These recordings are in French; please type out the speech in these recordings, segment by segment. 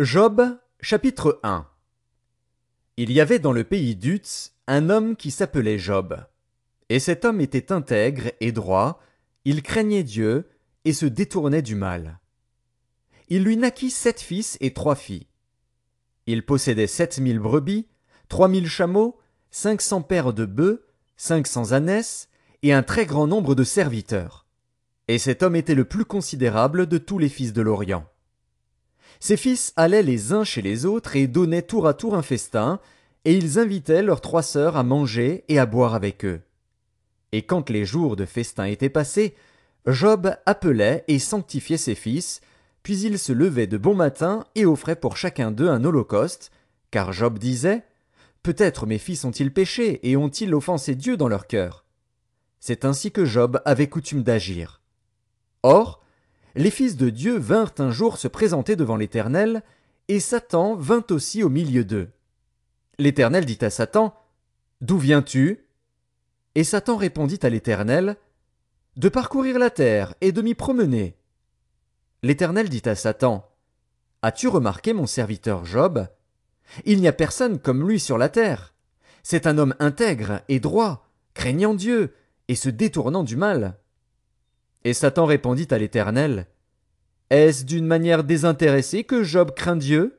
Job, chapitre 1. Il y avait dans le pays d'Uz un homme qui s'appelait Job. Et cet homme était intègre et droit, il craignait Dieu et se détournait du mal. Il lui naquit 7 fils et 3 filles. Il possédait 7 000 brebis, 3 000 chameaux, 500 paires de bœufs, 500 ânesses et un très grand nombre de serviteurs. Et cet homme était le plus considérable de tous les fils de l'Orient. Ses fils allaient les uns chez les autres et donnaient tour à tour un festin, et ils invitaient leurs 3 sœurs à manger et à boire avec eux. Et quand les jours de festin étaient passés, Job appelait et sanctifiait ses fils, puis il se levait de bon matin et offrait pour chacun d'eux un holocauste, car Job disait « Peut-être mes fils ont-ils péché et ont-ils offensé Dieu dans leur cœur ?» C'est ainsi que Job avait coutume d'agir. Or, les fils de Dieu vinrent un jour se présenter devant l'Éternel, et Satan vint aussi au milieu d'eux. L'Éternel dit à Satan, « D'où viens-tu » Et Satan répondit à l'Éternel, « De parcourir la terre et de m'y promener. » L'Éternel dit à Satan, « As-tu remarqué mon serviteur Job? Il n'y a personne comme lui sur la terre. C'est un homme intègre et droit, craignant Dieu et se détournant du mal. » Et Satan répondit à l'Éternel, « Est-ce d'une manière désintéressée que Job craint Dieu?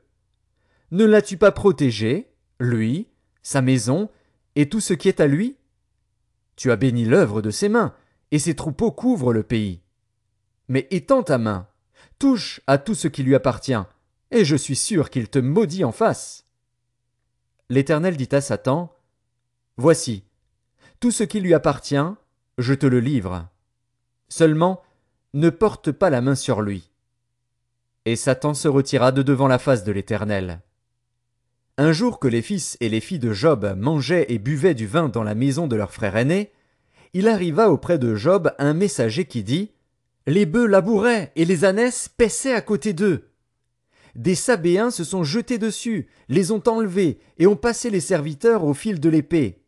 Ne l'as-tu pas protégé, lui, sa maison, et tout ce qui est à lui? Tu as béni l'œuvre de ses mains, et ses troupeaux couvrent le pays. Mais étends ta main, touche à tout ce qui lui appartient, et je suis sûr qu'il te maudit en face. » L'Éternel dit à Satan, « Voici, tout ce qui lui appartient, je te le livre. Seulement, ne porte pas la main sur lui. » Et Satan se retira de devant la face de l'Éternel. Un jour que les fils et les filles de Job mangeaient et buvaient du vin dans la maison de leur frère aîné, il arriva auprès de Job un messager qui dit « Les bœufs labouraient et les ânesses paissaient à côté d'eux. Des Sabéens se sont jetés dessus, les ont enlevés et ont passé les serviteurs au fil de l'épée.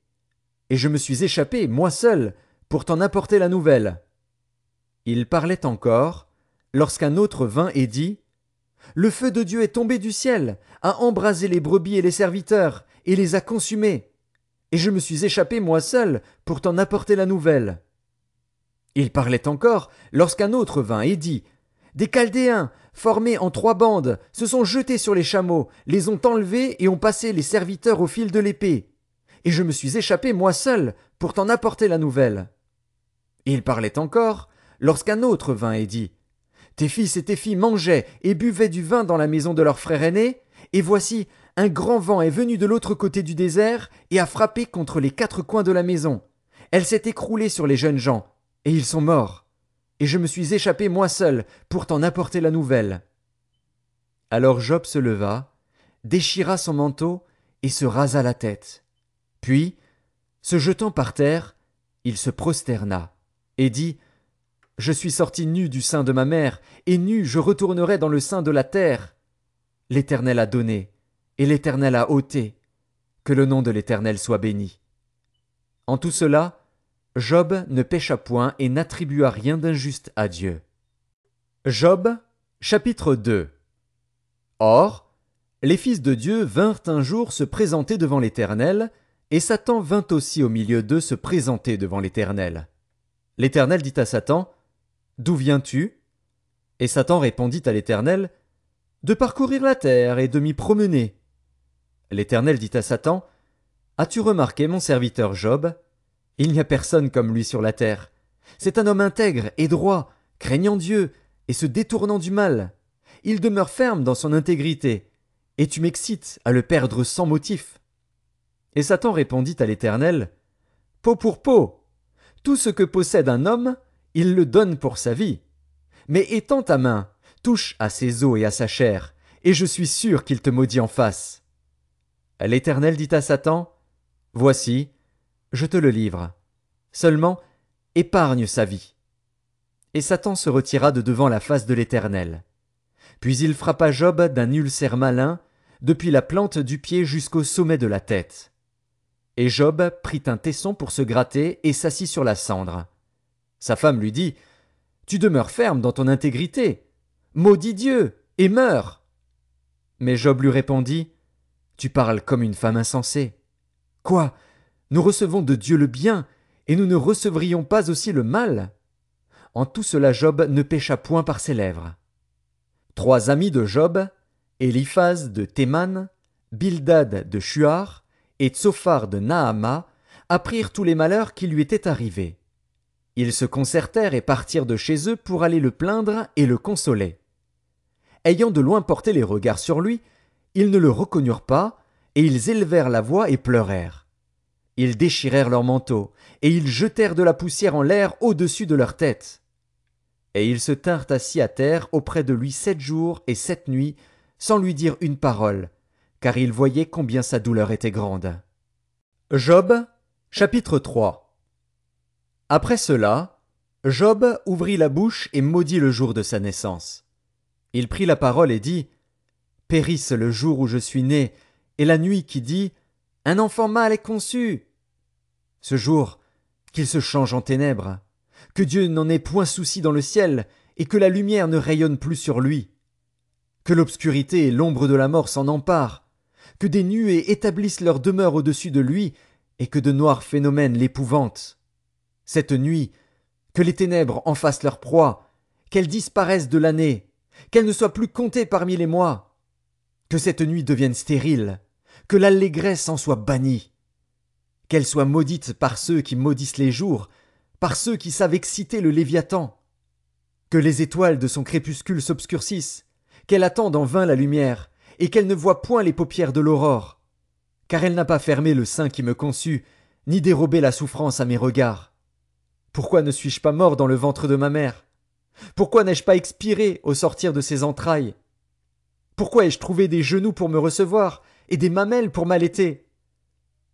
Et je me suis échappé, moi seul, pour t'en apporter la nouvelle. » Il parlait encore, lorsqu'un autre vint et dit « Le feu de Dieu est tombé du ciel, a embrasé les brebis et les serviteurs, et les a consumés. Et je me suis échappé moi seul pour t'en apporter la nouvelle. » Il parlait encore, lorsqu'un autre vint et dit « Des Chaldéens, formés en 3 bandes, se sont jetés sur les chameaux, les ont enlevés et ont passé les serviteurs au fil de l'épée. Et je me suis échappé moi seul pour t'en apporter la nouvelle. » Il parlait encore, lorsqu'un autre vint et dit « Tes fils et tes filles mangeaient et buvaient du vin dans la maison de leur frère aîné, et voici, un grand vent est venu de l'autre côté du désert et a frappé contre les 4 coins de la maison. Elle s'est écroulée sur les jeunes gens, et ils sont morts. Et je me suis échappé moi seul pour t'en apporter la nouvelle. » Alors Job se leva, déchira son manteau et se rasa la tête. Puis, se jetant par terre, il se prosterna et dit « Je suis sorti nu du sein de ma mère, et nu je retournerai dans le sein de la terre. L'Éternel a donné, et l'Éternel a ôté. Que le nom de l'Éternel soit béni. » En tout cela, Job ne pécha point et n'attribua rien d'injuste à Dieu. Job, chapitre 2. Or, les fils de Dieu vinrent un jour se présenter devant l'Éternel, et Satan vint aussi au milieu d'eux se présenter devant l'Éternel. L'Éternel dit à Satan, « D'où viens-tu » Et Satan répondit à l'Éternel, « De parcourir la terre et de m'y promener. » L'Éternel dit à Satan, « As-tu remarqué mon serviteur Job? Il n'y a personne comme lui sur la terre. C'est un homme intègre et droit, craignant Dieu et se détournant du mal. Il demeure ferme dans son intégrité, et tu m'excites à le perdre sans motif. » Et Satan répondit à l'Éternel, « Peau pour peau. Tout ce que possède un homme, il le donne pour sa vie. Mais étends ta main, touche à ses os et à sa chair, et je suis sûr qu'il te maudit en face. » L'Éternel dit à Satan, « Voici, je te le livre. Seulement, épargne sa vie. » Et Satan se retira de devant la face de l'Éternel. Puis il frappa Job d'un ulcère malin, depuis la plante du pied jusqu'au sommet de la tête. Et Job prit un tesson pour se gratter et s'assit sur la cendre. Sa femme lui dit, « Tu demeures ferme dans ton intégrité. Maudis Dieu et meurs. » Mais Job lui répondit, « Tu parles comme une femme insensée. Quoi? Nous recevons de Dieu le bien, et nous ne recevrions pas aussi le mal? » En tout cela Job ne pécha point par ses lèvres. 3 amis de Job, Éliphaz de Théman, Bildad de Shuar et Tsophar de Naama, apprirent tous les malheurs qui lui étaient arrivés. Ils se concertèrent et partirent de chez eux pour aller le plaindre et le consoler. Ayant de loin porté les regards sur lui, ils ne le reconnurent pas, et ils élevèrent la voix et pleurèrent. Ils déchirèrent leurs manteaux, et ils jetèrent de la poussière en l'air au-dessus de leur tête. Et ils se tinrent assis à terre auprès de lui 7 jours et 7 nuits, sans lui dire une parole, car ils voyaient combien sa douleur était grande. Job, chapitre 3. Après cela, Job ouvrit la bouche et maudit le jour de sa naissance. Il prit la parole et dit, « Périsse le jour où je suis né, et la nuit qui dit, « Un enfant mâle est conçu !» Ce jour, qu'il se change en ténèbres, que Dieu n'en ait point souci dans le ciel, et que la lumière ne rayonne plus sur lui. Que l'obscurité et l'ombre de la mort s'en emparent, que des nuées établissent leur demeure au-dessus de lui, et que de noirs phénomènes l'épouvantent. Cette nuit, que les ténèbres en fassent leur proie, qu'elles disparaissent de l'année, qu'elles ne soient plus comptées parmi les mois. Que cette nuit devienne stérile, que l'allégresse en soit bannie. Qu'elle soit maudite par ceux qui maudissent les jours, par ceux qui savent exciter le Léviathan. Que les étoiles de son crépuscule s'obscurcissent, qu'elle attende en vain la lumière, et qu'elle ne voie point les paupières de l'aurore. Car elle n'a pas fermé le sein qui me conçut, ni dérobé la souffrance à mes regards. Pourquoi ne suis-je pas mort dans le ventre de ma mère? Pourquoi n'ai-je pas expiré au sortir de ses entrailles? Pourquoi ai-je trouvé des genoux pour me recevoir, et des mamelles pour m'allaiter?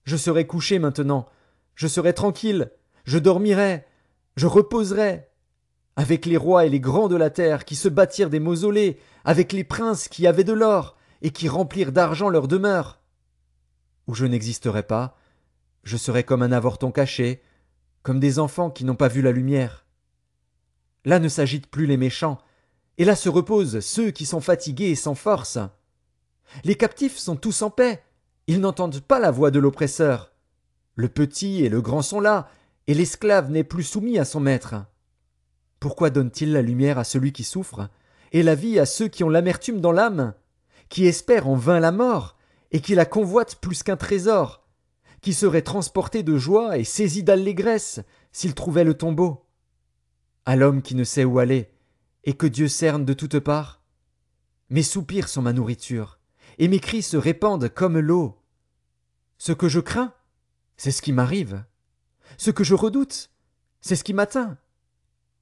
Je serai couché maintenant, je serai tranquille, je dormirai, je reposerai, avec les rois et les grands de la terre qui se bâtirent des mausolées, avec les princes qui avaient de l'or et qui remplirent d'argent leurs demeures. Où je n'existerai pas, je serai comme un avorton caché, comme des enfants qui n'ont pas vu la lumière. Là ne s'agitent plus les méchants, et là se reposent ceux qui sont fatigués et sans force. Les captifs sont tous en paix, ils n'entendent pas la voix de l'oppresseur. Le petit et le grand sont là, et l'esclave n'est plus soumis à son maître. Pourquoi donne-t-il la lumière à celui qui souffre, et la vie à ceux qui ont l'amertume dans l'âme, qui espèrent en vain la mort, et qui la convoitent plus qu'un trésor, qui seraient transportés de joie et saisis d'allégresse s'ils trouvaient le tombeau? À l'homme qui ne sait où aller, et que Dieu cerne de toutes parts. Mes soupirs sont ma nourriture, et mes cris se répandent comme l'eau. Ce que je crains, c'est ce qui m'arrive. Ce que je redoute, c'est ce qui m'atteint.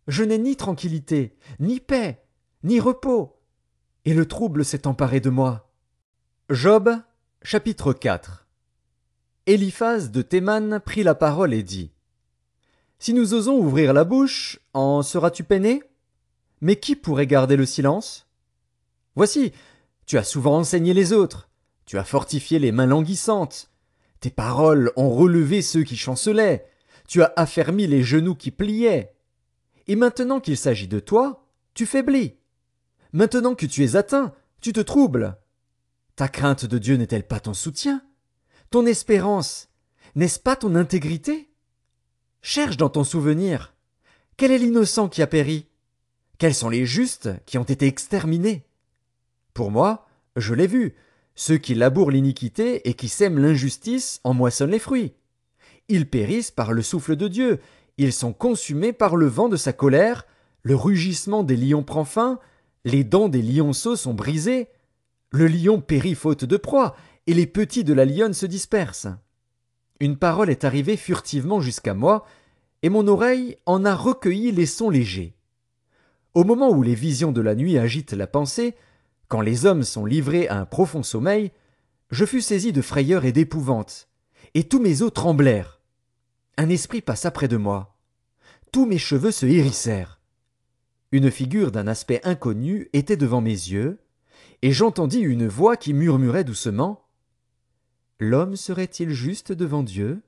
Je n'ai ni tranquillité, ni paix, ni repos, et le trouble s'est emparé de moi. Job, chapitre 4. Éliphaz de Théman prit la parole et dit, « Si nous osons ouvrir la bouche, en seras-tu peiné? Mais qui pourrait garder le silence? Voici, tu as souvent enseigné les autres, tu as fortifié les mains languissantes, tes paroles ont relevé ceux qui chancelaient, tu as affermi les genoux qui pliaient. Et maintenant qu'il s'agit de toi, tu faiblis. Maintenant que tu es atteint, tu te troubles. Ta crainte de Dieu n'est-elle pas ton soutien? Ton espérance, n'est-ce pas ton intégrité? Cherche dans ton souvenir. Quel est l'innocent qui a péri? Quels sont les justes qui ont été exterminés? Pour moi, je l'ai vu, ceux qui labourent l'iniquité et qui sèment l'injustice en moissonnent les fruits. Ils périssent par le souffle de Dieu, ils sont consumés par le vent de sa colère, le rugissement des lions prend fin, les dents des lionceaux sont brisées, le lion périt faute de proie, et les petits de la lionne se dispersent. Une parole est arrivée furtivement jusqu'à moi, et mon oreille en a recueilli les sons légers. Au moment où les visions de la nuit agitent la pensée, quand les hommes sont livrés à un profond sommeil, je fus saisi de frayeur et d'épouvante, et tous mes os tremblèrent. Un esprit passa près de moi. Tous mes cheveux se hérissèrent. Une figure d'un aspect inconnu était devant mes yeux, et j'entendis une voix qui murmurait doucement « L'homme serait-il juste devant Dieu?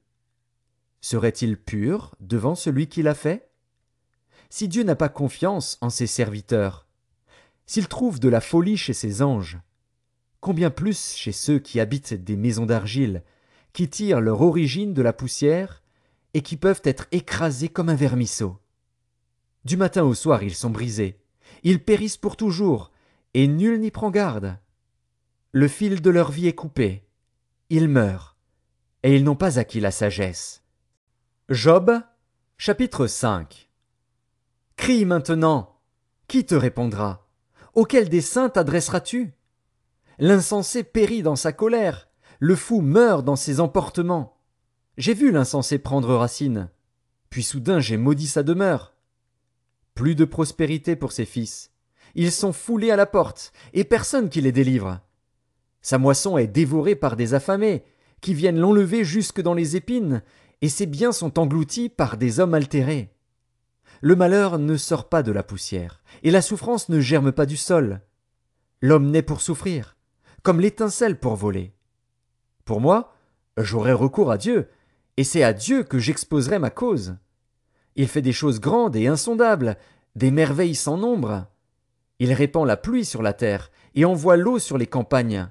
Serait-il pur devant celui qui l'a fait? Si Dieu n'a pas confiance en ses serviteurs, s'il trouve de la folie chez ses anges, combien plus chez ceux qui habitent des maisons d'argile, qui tirent leur origine de la poussière et qui peuvent être écrasés comme un vermisseau. Du matin au soir ils sont brisés, ils périssent pour toujours, et nul n'y prend garde. Le fil de leur vie est coupé, ils meurent, et ils n'ont pas acquis la sagesse. Job, chapitre 5. Crie maintenant, qui te répondra? Auquel des saints t'adresseras-tu? L'insensé périt dans sa colère, le fou meurt dans ses emportements. J'ai vu l'insensé prendre racine, puis soudain j'ai maudit sa demeure. Plus de prospérité pour ses fils. Ils sont foulés à la porte, et personne qui les délivre. Sa moisson est dévorée par des affamés, qui viennent l'enlever jusque dans les épines, et ses biens sont engloutis par des hommes altérés. Le malheur ne sort pas de la poussière, et la souffrance ne germe pas du sol. L'homme naît pour souffrir, comme l'étincelle pour voler. Pour moi, j'aurai recours à Dieu, et c'est à Dieu que j'exposerai ma cause. Il fait des choses grandes et insondables, des merveilles sans nombre. Il répand la pluie sur la terre, et envoie l'eau sur les campagnes.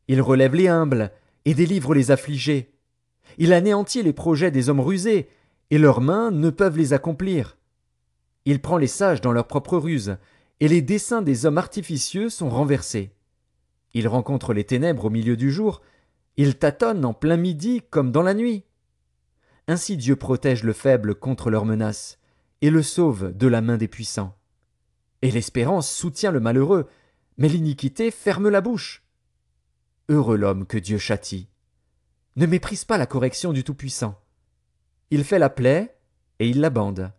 Il relève les humbles, et délivre les affligés. Il anéantit les projets des hommes rusés, et leurs mains ne peuvent les accomplir. Il prend les sages dans leur propre ruse, et les desseins des hommes artificieux sont renversés. Il rencontre les ténèbres au milieu du jour, il tâtonne en plein midi comme dans la nuit. Ainsi Dieu protège le faible contre leurs menaces, et le sauve de la main des puissants. Et l'espérance soutient le malheureux, mais l'iniquité ferme la bouche. Heureux l'homme que Dieu châtie. Ne méprise pas la correction du Tout-Puissant. Il fait la plaie, et il la bande.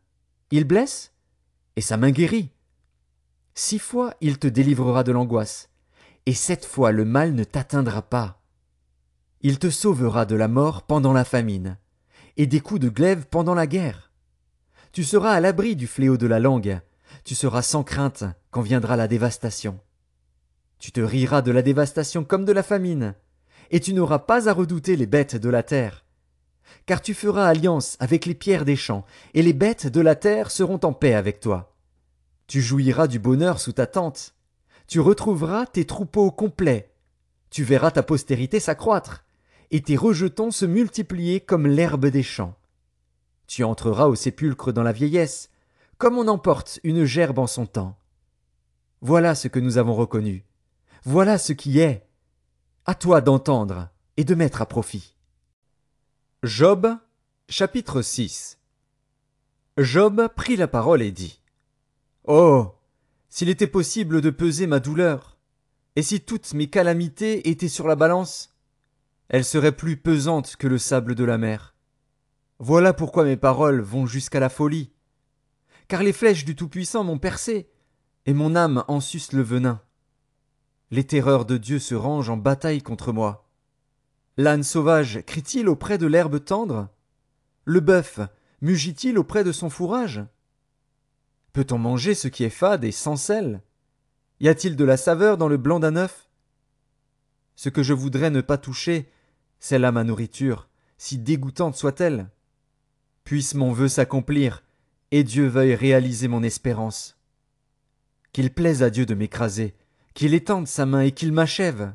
Il blesse, et sa main guérit. 6 fois il te délivrera de l'angoisse, et 7 fois le mal ne t'atteindra pas. Il te sauvera de la mort pendant la famine, et des coups de glaive pendant la guerre. Tu seras à l'abri du fléau de la langue, tu seras sans crainte quand viendra la dévastation. Tu te riras de la dévastation comme de la famine, et tu n'auras pas à redouter les bêtes de la terre. Car tu feras alliance avec les pierres des champs, et les bêtes de la terre seront en paix avec toi. Tu jouiras du bonheur sous ta tente. Tu retrouveras tes troupeaux complets. Tu verras ta postérité s'accroître, et tes rejetons se multiplier comme l'herbe des champs. Tu entreras au sépulcre dans la vieillesse, comme on emporte une gerbe en son temps. Voilà ce que nous avons reconnu. Voilà ce qui est. À toi d'entendre et de mettre à profit. Job, chapitre 6. Job prit la parole et dit: Oh, s'il était possible de peser ma douleur, et si toutes mes calamités étaient sur la balance, elles seraient plus pesantes que le sable de la mer. Voilà pourquoi mes paroles vont jusqu'à la folie. Car les flèches du Tout-Puissant m'ont percé, et mon âme en suce le venin. Les terreurs de Dieu se rangent en bataille contre moi. L'âne sauvage crie-t-il auprès de l'herbe tendre? Le bœuf mugit-il auprès de son fourrage? Peut-on manger ce qui est fade et sans sel? Y a-t-il de la saveur dans le blanc d'un œuf? Ce que je voudrais ne pas toucher, c'est là ma nourriture, si dégoûtante soit-elle. Puisse mon vœu s'accomplir, et Dieu veuille réaliser mon espérance. Qu'il plaise à Dieu de m'écraser, qu'il étende sa main et qu'il m'achève.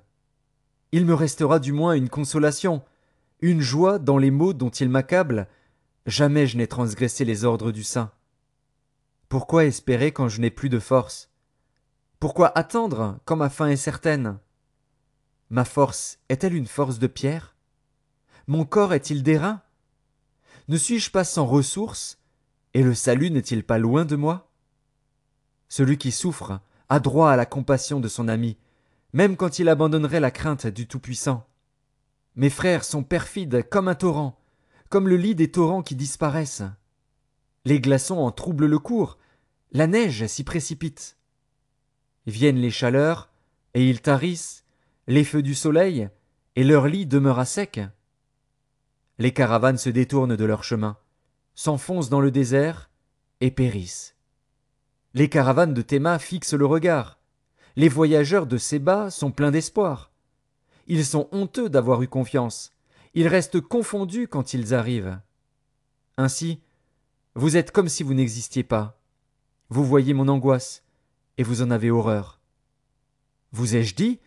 Il me restera du moins une consolation, une joie dans les maux dont il m'accable. Jamais je n'ai transgressé les ordres du Saint. Pourquoi espérer quand je n'ai plus de force? Pourquoi attendre quand ma fin est certaine? Ma force est-elle une force de pierre? Mon corps est-il d'airain? Ne suis-je pas sans ressources, et le salut n'est-il pas loin de moi? Celui qui souffre a droit à la compassion de son ami, même quand il abandonnerait la crainte du Tout-Puissant. Mes frères sont perfides comme un torrent, comme le lit des torrents qui disparaissent. Les glaçons en troublent le cours, la neige s'y précipite. Viennent les chaleurs, et ils tarissent, les feux du soleil, et leur lit demeure à sec. Les caravanes se détournent de leur chemin, s'enfoncent dans le désert, et périssent. Les caravanes de Théma fixent le regard. Les voyageurs de Séba sont pleins d'espoir. Ils sont honteux d'avoir eu confiance. Ils restent confondus quand ils arrivent. Ainsi, vous êtes comme si vous n'existiez pas. Vous voyez mon angoisse, et vous en avez horreur. Vous ai-je dit,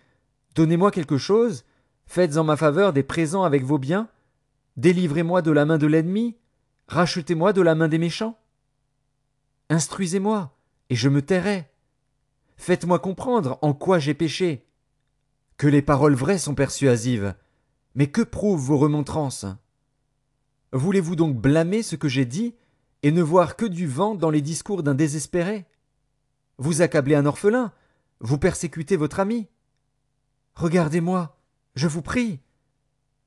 Donnez-moi quelque chose, faites en ma faveur des présents avec vos biens, délivrez-moi de la main de l'ennemi, rachetez-moi de la main des méchants. Instruisez-moi, et je me tairai. Faites-moi comprendre en quoi j'ai péché. Que les paroles vraies sont persuasives, mais que prouvent vos remontrances? Voulez-vous donc blâmer ce que j'ai dit, et ne voir que du vent dans les discours d'un désespéré? Vous accablez un orphelin, vous persécutez votre ami. Regardez-moi, je vous prie.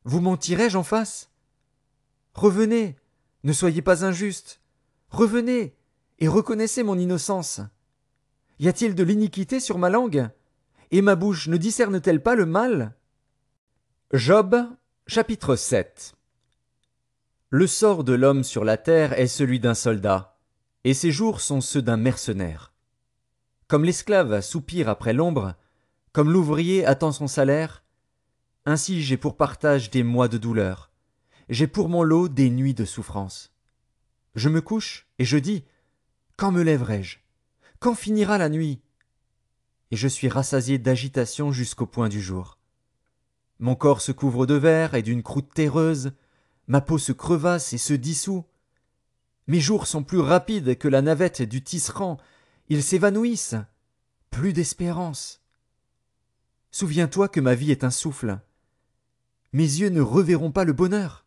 Vous mentirai-je en face? Revenez, ne soyez pas injuste. Revenez, et reconnaissez mon innocence. Y a-t-il de l'iniquité sur ma langue? Et ma bouche ne discerne-t-elle pas le mal? Job, chapitre 7. Le sort de l'homme sur la terre est celui d'un soldat, et ses jours sont ceux d'un mercenaire. Comme l'esclave soupire après l'ombre, comme l'ouvrier attend son salaire, ainsi j'ai pour partage des mois de douleur, j'ai pour mon lot des nuits de souffrance. Je me couche et je dis, quand me lèverai-je? Quand finira la nuit? Et je suis rassasié d'agitation jusqu'au point du jour. Mon corps se couvre de verre et d'une croûte terreuse, ma peau se crevasse et se dissout. Mes jours sont plus rapides que la navette du tisserand, ils s'évanouissent. Plus d'espérance. Souviens-toi que ma vie est un souffle. Mes yeux ne reverront pas le bonheur.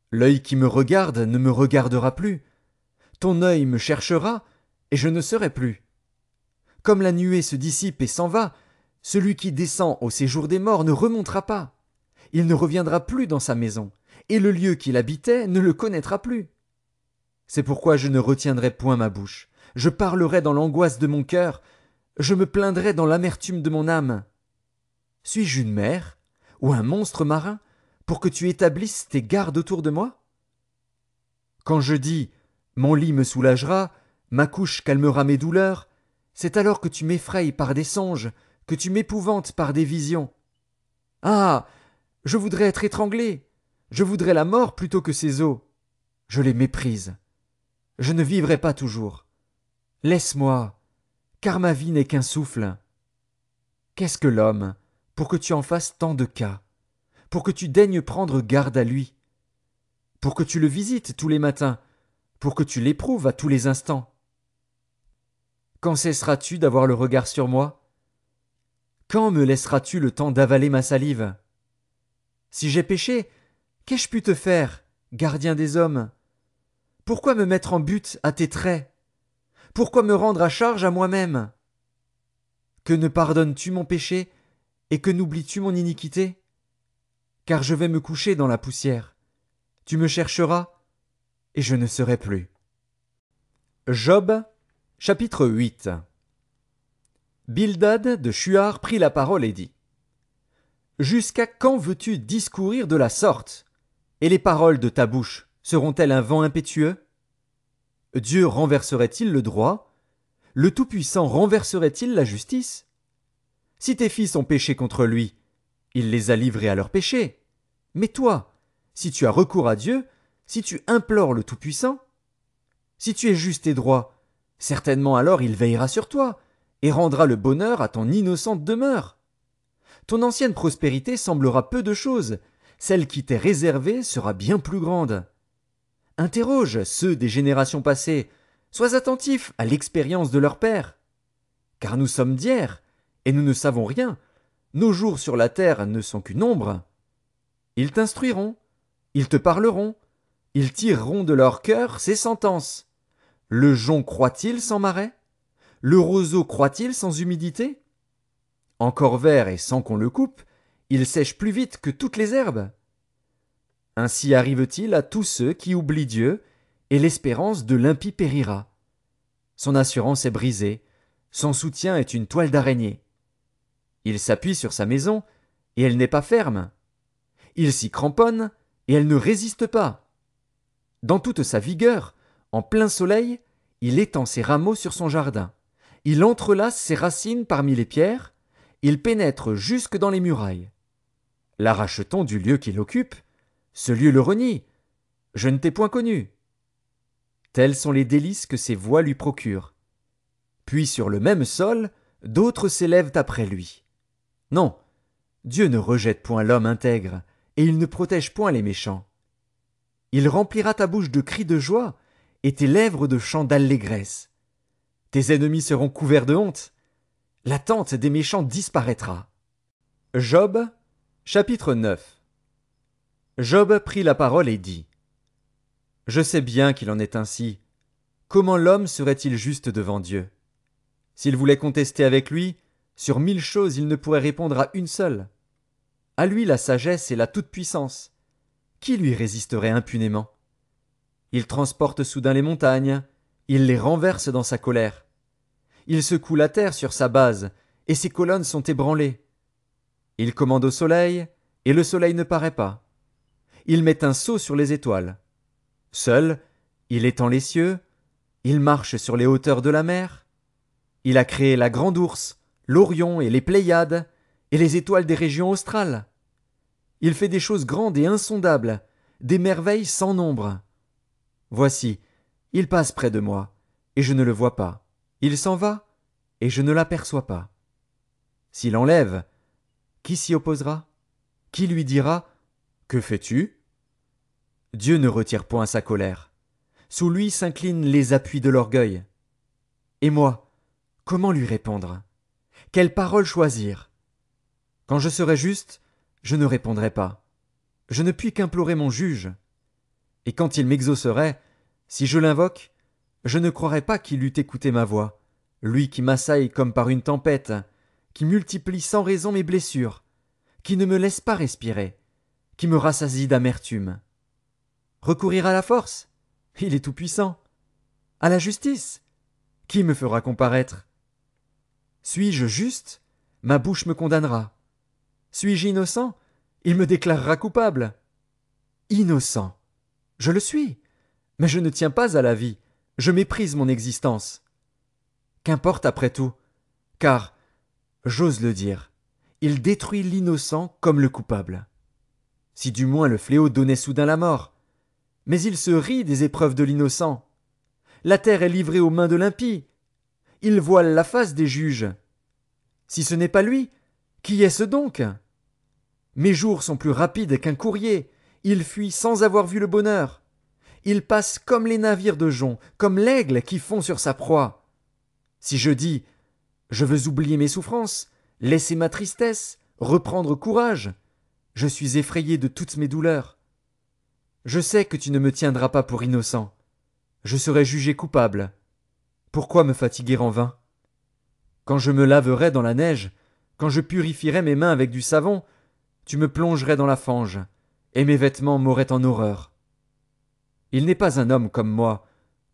L'œil qui me regarde ne me regardera plus. Ton œil me cherchera, et je ne serai plus. Comme la nuée se dissipe et s'en va, celui qui descend au séjour des morts ne remontera pas. Il ne reviendra plus dans sa maison, et le lieu qu'il habitait ne le connaîtra plus. C'est pourquoi je ne retiendrai point ma bouche. Je parlerai dans l'angoisse de mon cœur, je me plaindrai dans l'amertume de mon âme. Suis-je une mer, ou un monstre marin, pour que tu établisses tes gardes autour de moi? Quand je dis « mon lit me soulagera, ma couche calmera mes douleurs », c'est alors que tu m'effrayes par des songes, que tu m'épouvantes par des visions. Ah! Je voudrais être étranglé, je voudrais la mort plutôt que ces os. Je les méprise. Je ne vivrai pas toujours. Laisse-moi, car ma vie n'est qu'un souffle. Qu'est-ce que l'homme, pour que tu en fasses tant de cas, pour que tu daignes prendre garde à lui, pour que tu le visites tous les matins, pour que tu l'éprouves à tous les instants? Quand cesseras-tu d'avoir le regard sur moi? Quand me laisseras-tu le temps d'avaler ma salive? Si j'ai péché, qu'ai-je pu te faire, gardien des hommes? Pourquoi me mettre en butte à tes traits? Pourquoi me rendre à charge à moi-même? Que ne pardonnes-tu mon péché, et que n'oublies-tu mon iniquité? Car je vais me coucher dans la poussière. Tu me chercheras, et je ne serai plus. Job, chapitre 8. Bildad de Shuar prit la parole et dit: Jusqu'à quand veux-tu discourir de la sorte? Et les paroles de ta bouche seront-elles un vent impétueux? Dieu renverserait-il le droit? Le Tout-Puissant renverserait-il la justice? Si tes fils ont péché contre lui, il les a livrés à leur péché. Mais toi, si tu as recours à Dieu, si tu implores le Tout-Puissant, si tu es juste et droit, certainement alors il veillera sur toi et rendra le bonheur à ton innocente demeure. Ton ancienne prospérité semblera peu de chose, celle qui t'est réservée sera bien plus grande. Interroge ceux des générations passées, sois attentif à l'expérience de leur père. Car nous sommes d'hier, et nous ne savons rien, nos jours sur la terre ne sont qu'une ombre. Ils t'instruiront, ils te parleront, ils tireront de leur cœur ces sentences. Le jonc croît-il sans marais? Le roseau croît-il sans humidité? Encore vert et sans qu'on le coupe, il sèche plus vite que toutes les herbes. Ainsi arrive-t-il à tous ceux qui oublient Dieu, et l'espérance de l'impie périra. Son assurance est brisée, son soutien est une toile d'araignée. Il s'appuie sur sa maison, et elle n'est pas ferme. Il s'y cramponne, et elle ne résiste pas. Dans toute sa vigueur, en plein soleil, il étend ses rameaux sur son jardin. Il entrelace ses racines parmi les pierres, il pénètre jusque dans les murailles. L'arrache-t-on du lieu qu'il occupe? Ce lieu le renie. Je ne t'ai point connu. Tels sont les délices que ses voies lui procurent. Puis sur le même sol, d'autres s'élèvent après lui. Non, Dieu ne rejette point l'homme intègre, et il ne protège point les méchants. Il remplira ta bouche de cris de joie, et tes lèvres de chants d'allégresse. Tes ennemis seront couverts de honte. La tente des méchants disparaîtra. Job, chapitre 9. Job prit la parole et dit: Je sais bien qu'il en est ainsi. Comment l'homme serait-il juste devant Dieu? S'il voulait contester avec lui, sur 1000 choses il ne pourrait répondre à une seule. À lui la sagesse et la toute-puissance. Qui lui résisterait impunément? Il transporte soudain les montagnes, il les renverse dans sa colère. Il secoue la terre sur sa base, et ses colonnes sont ébranlées. Il commande au soleil, et le soleil ne paraît pas. Il met un sceau sur les étoiles. Seul, il étend les cieux, il marche sur les hauteurs de la mer. Il a créé la grande ourse, l'Orion et les Pléiades, et les étoiles des régions australes. Il fait des choses grandes et insondables, des merveilles sans nombre. Voici, il passe près de moi, et je ne le vois pas. Il s'en va, et je ne l'aperçois pas. S'il enlève, qui s'y opposera? Qui lui dira: Que fais-tu? Dieu ne retire point sa colère. Sous lui s'inclinent les appuis de l'orgueil. Et moi, comment lui répondre? Quelle parole choisir? Quand je serai juste, je ne répondrai pas. Je ne puis qu'implorer mon juge. Et quand il m'exaucerait, si je l'invoque, je ne croirais pas qu'il eût écouté ma voix, lui qui m'assaille comme par une tempête, qui multiplie sans raison mes blessures, qui ne me laisse pas respirer, qui me rassasie d'amertume. Recourir à la force? Il est tout-puissant. À la justice? Qui me fera comparaître? Suis-je juste? Ma bouche me condamnera. Suis-je innocent? Il me déclarera coupable. Innocent. Je le suis. Mais je ne tiens pas à la vie. Je méprise mon existence. Qu'importe après tout, car, j'ose le dire, il détruit l'innocent comme le coupable. Si du moins le fléau donnait soudain la mort. Mais il se rit des épreuves de l'innocent. La terre est livrée aux mains de l'impie. Il voile la face des juges. Si ce n'est pas lui, qui est-ce donc? Mes jours sont plus rapides qu'un courrier. Il fuit sans avoir vu le bonheur. Il passe comme les navires de jonc, comme l'aigle qui fond sur sa proie. Si je dis: Je veux oublier mes souffrances, laisser ma tristesse, reprendre courage, je suis effrayé de toutes mes douleurs. Je sais que tu ne me tiendras pas pour innocent. Je serai jugé coupable. Pourquoi me fatiguer en vain? Quand je me laverai dans la neige, quand je purifierai mes mains avec du savon, tu me plongerais dans la fange, et mes vêtements m'auraient en horreur. Il n'est pas un homme comme moi,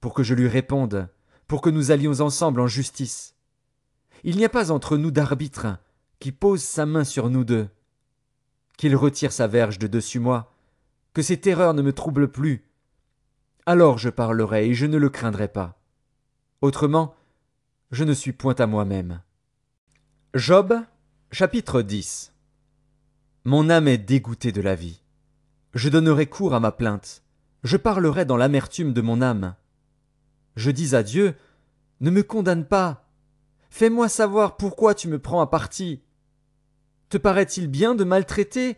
pour que je lui réponde, pour que nous allions ensemble en justice. Il n'y a pas entre nous d'arbitre qui pose sa main sur nous deux. Qu'il retire sa verge de dessus moi, que ses terreurs ne me troublent plus. Alors je parlerai et je ne le craindrai pas. Autrement, je ne suis point à moi-même. Job, chapitre 10. Mon âme est dégoûtée de la vie. Je donnerai cours à ma plainte. Je parlerai dans l'amertume de mon âme. Je dis à Dieu: Ne me condamne pas. Fais-moi savoir pourquoi tu me prends à partie. Te paraît-il bien de maltraiter,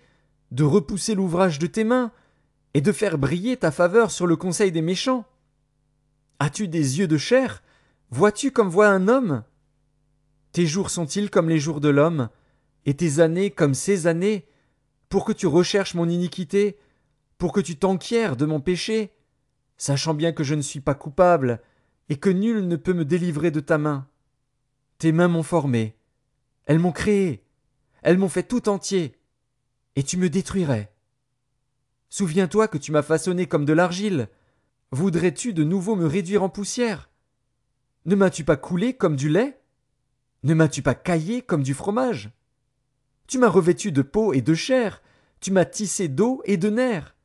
de repousser l'ouvrage de tes mains, et de faire briller ta faveur sur le conseil des méchants? As-tu des yeux de chair? Vois-tu comme voit un homme? Tes jours sont-ils comme les jours de l'homme, et tes années comme ses années, pour que tu recherches mon iniquité, pour que tu t'enquières de mon péché, sachant bien que je ne suis pas coupable, et que nul ne peut me délivrer de ta main? Tes mains m'ont formé, elles m'ont créé, elles m'ont fait tout entier, et tu me détruirais. Souviens-toi que tu m'as façonné comme de l'argile. Voudrais-tu de nouveau me réduire en poussière? Ne m'as-tu pas coulé comme du lait? Ne m'as-tu pas caillé comme du fromage? Tu m'as revêtu de peau et de chair, tu m'as tissé d'eau et de nerfs.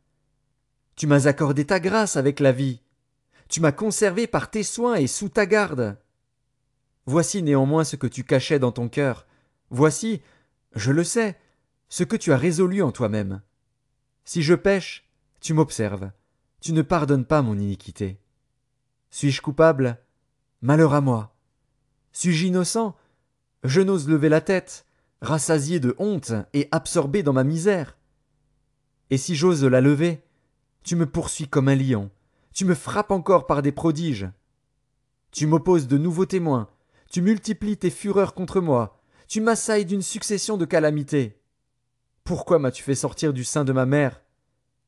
Tu m'as accordé ta grâce avec la vie. Tu m'as conservé par tes soins et sous ta garde. Voici néanmoins ce que tu cachais dans ton cœur. Voici, je le sais, ce que tu as résolu en toi-même. Si je pêche, tu m'observes. Tu ne pardonnes pas mon iniquité. Suis-je coupable? Malheur à moi. Suis-je innocent? Je n'ose lever la tête. rassasié de honte et absorbé dans ma misère. Et si j'ose la lever, tu me poursuis comme un lion, tu me frappes encore par des prodiges. Tu m'opposes de nouveaux témoins, tu multiplies tes fureurs contre moi, tu m'assailles d'une succession de calamités. Pourquoi m'as-tu fait sortir du sein de ma mère?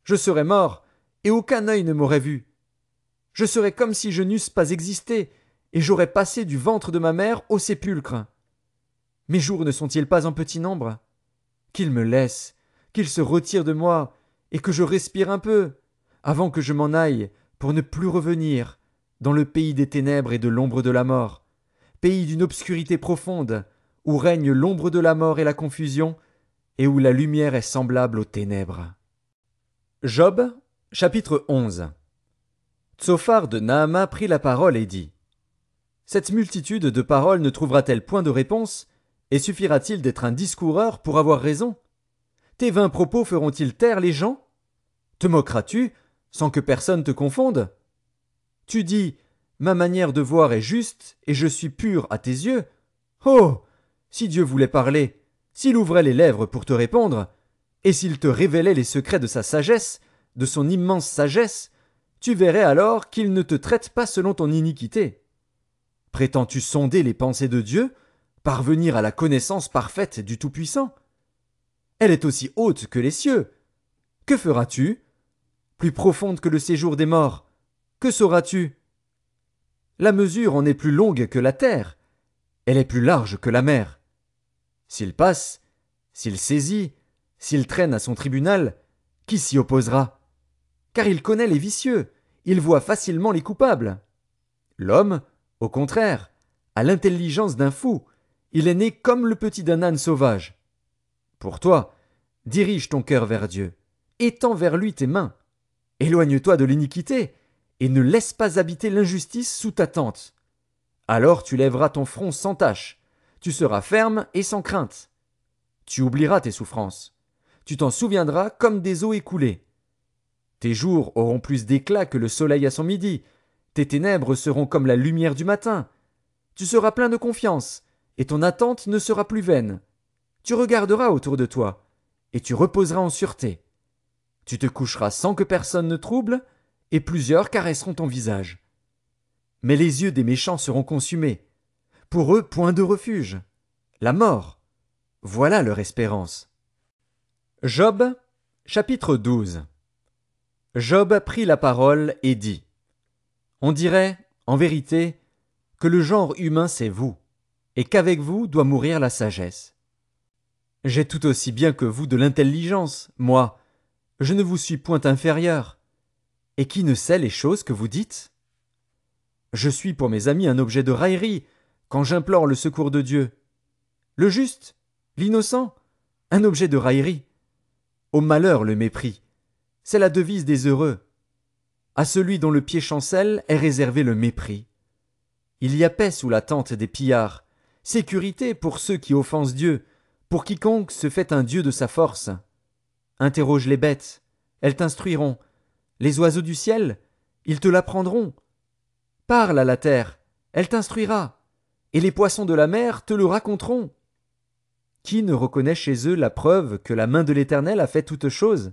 Je serais mort, et aucun œil ne m'aurait vu. Je serais comme si je n'eusse pas existé, et j'aurais passé du ventre de ma mère au sépulcre. Mes jours ne sont-ils pas en petit nombre? Qu'il me laisse, qu'il se retire de moi, et que je respire un peu, avant que je m'en aille, pour ne plus revenir, dans le pays des ténèbres et de l'ombre de la mort, pays d'une obscurité profonde, où règne l'ombre de la mort et la confusion, et où la lumière est semblable aux ténèbres. Job, chapitre 11. Tsophar de Naama prit la parole et dit: Cette multitude de paroles ne trouvera-t-elle point de réponse, et suffira-t-il d'être un discoureur pour avoir raison? Tes vains propos feront-ils taire les gens? Te moqueras-tu, sans que personne te confonde? Tu dis: Ma manière de voir est juste, et je suis pur à tes yeux. Oh! Si Dieu voulait parler, s'il ouvrait les lèvres pour te répondre, et s'il te révélait les secrets de sa sagesse, de son immense sagesse, tu verrais alors qu'il ne te traite pas selon ton iniquité. Prétends-tu sonder les pensées de Dieu, parvenir à la connaissance parfaite du Tout-Puissant? Elle est aussi haute que les cieux. Que feras-tu? Plus profonde que le séjour des morts. Que sauras-tu? La mesure en est plus longue que la terre. Elle est plus large que la mer. S'il passe, s'il saisit, s'il traîne à son tribunal, qui s'y opposera? Car il connaît les vicieux, il voit facilement les coupables. L'homme, au contraire, a l'intelligence d'un fou, il est né comme le petit d'un âne sauvage. Pour toi, dirige ton cœur vers Dieu, étends vers lui tes mains. Éloigne-toi de l'iniquité, et ne laisse pas habiter l'injustice sous ta tente. Alors tu lèveras ton front sans tache, tu seras ferme et sans crainte. Tu oublieras tes souffrances, tu t'en souviendras comme des eaux écoulées. Tes jours auront plus d'éclat que le soleil à son midi, tes ténèbres seront comme la lumière du matin. Tu seras plein de confiance, et ton attente ne sera plus vaine. Tu regarderas autour de toi, et tu reposeras en sûreté. Tu te coucheras sans que personne ne trouble, et plusieurs caresseront ton visage. Mais les yeux des méchants seront consumés. Pour eux, point de refuge. La mort. Voilà leur espérance. Job, chapitre 12. Job prit la parole et dit: On dirait, en vérité, que le genre humain c'est vous, et qu'avec vous doit mourir la sagesse. J'ai tout aussi bien que vous de l'intelligence, moi. Je ne vous suis point inférieur. Et qui ne sait les choses que vous dites? Je suis pour mes amis un objet de raillerie, quand j'implore le secours de Dieu. Le juste, l'innocent, un objet de raillerie. Au malheur le mépris. C'est la devise des heureux. À celui dont le pied chancelle est réservé le mépris. Il y a paix sous la tente des pillards, sécurité pour ceux qui offensent Dieu, pour quiconque se fait un Dieu de sa force. Interroge les bêtes, elles t'instruiront. Les oiseaux du ciel, ils te l'apprendront. Parle à la terre, elle t'instruira, et les poissons de la mer te le raconteront. Qui ne reconnaît chez eux la preuve que la main de l'Éternel a fait toutes choses?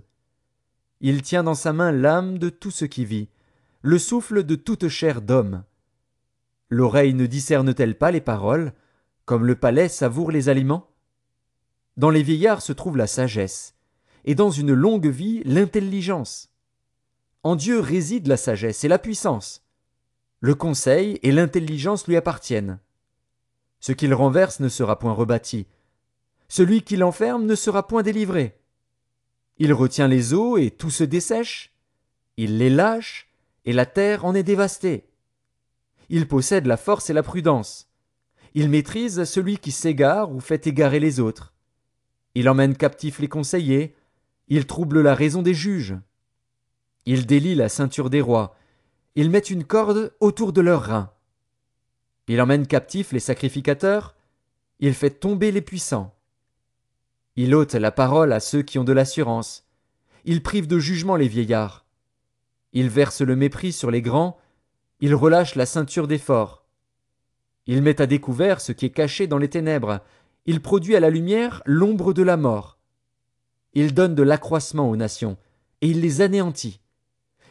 Il tient dans sa main l'âme de tout ce qui vit, le souffle de toute chair d'homme. L'oreille ne discerne-t-elle pas les paroles, comme le palais savoure les aliments? Dans les vieillards se trouve la sagesse, et dans une longue vie l'intelligence. En Dieu réside la sagesse et la puissance. Le conseil et l'intelligence lui appartiennent. Ce qu'il renverse ne sera point rebâti. Celui qui l'enferme ne sera point délivré. Il retient les eaux et tout se dessèche. Il les lâche et la terre en est dévastée. Il possède la force et la prudence. Il maîtrise celui qui s'égare ou fait égarer les autres. Il emmène captifs les conseillers. Il trouble la raison des juges. Il délie la ceinture des rois. Il met une corde autour de leurs reins. Il emmène captifs les sacrificateurs. Il fait tomber les puissants. Il ôte la parole à ceux qui ont de l'assurance. Il prive de jugement les vieillards. Il verse le mépris sur les grands. Il relâche la ceinture des forts. Il met à découvert ce qui est caché dans les ténèbres. Il produit à la lumière l'ombre de la mort. Il donne de l'accroissement aux nations, et il les anéantit.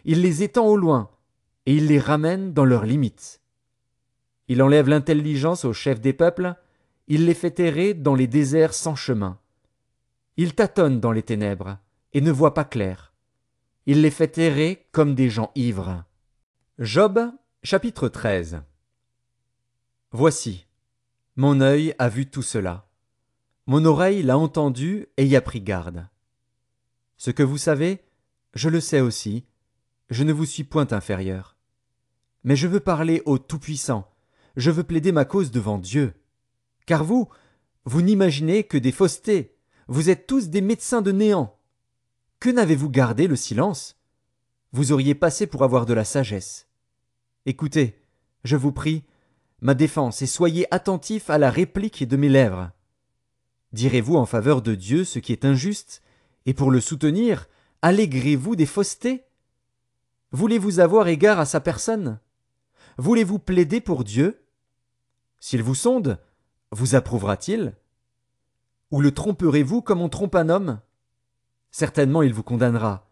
Il les étend au loin, et il les ramène dans leurs limites. Il enlève l'intelligence aux chefs des peuples, il les fait errer dans les déserts sans chemin. Il tâtonne dans les ténèbres, et ne voit pas clair. Il les fait errer comme des gens ivres. Job, chapitre 13. Voici, mon œil a vu tout cela. Mon oreille l'a entendu et y a pris garde. Ce que vous savez, je le sais aussi, je ne vous suis point inférieur. Mais je veux parler au Tout-Puissant, je veux plaider ma cause devant Dieu. Car vous n'imaginez que des faussetés, vous êtes tous des médecins de néant. Que n'avez-vous gardé le silence? Vous auriez passé pour avoir de la sagesse. Écoutez, je vous prie, ma défense, et soyez attentifs à la réplique de mes lèvres. Direz-vous en faveur de Dieu ce qui est injuste, et pour le soutenir, allégrez-vous des faussetés? Voulez-vous avoir égard à sa personne? Voulez-vous plaider pour Dieu? S'il vous sonde, vous approuvera-t-il? Ou le tromperez-vous comme on trompe un homme? Certainement il vous condamnera,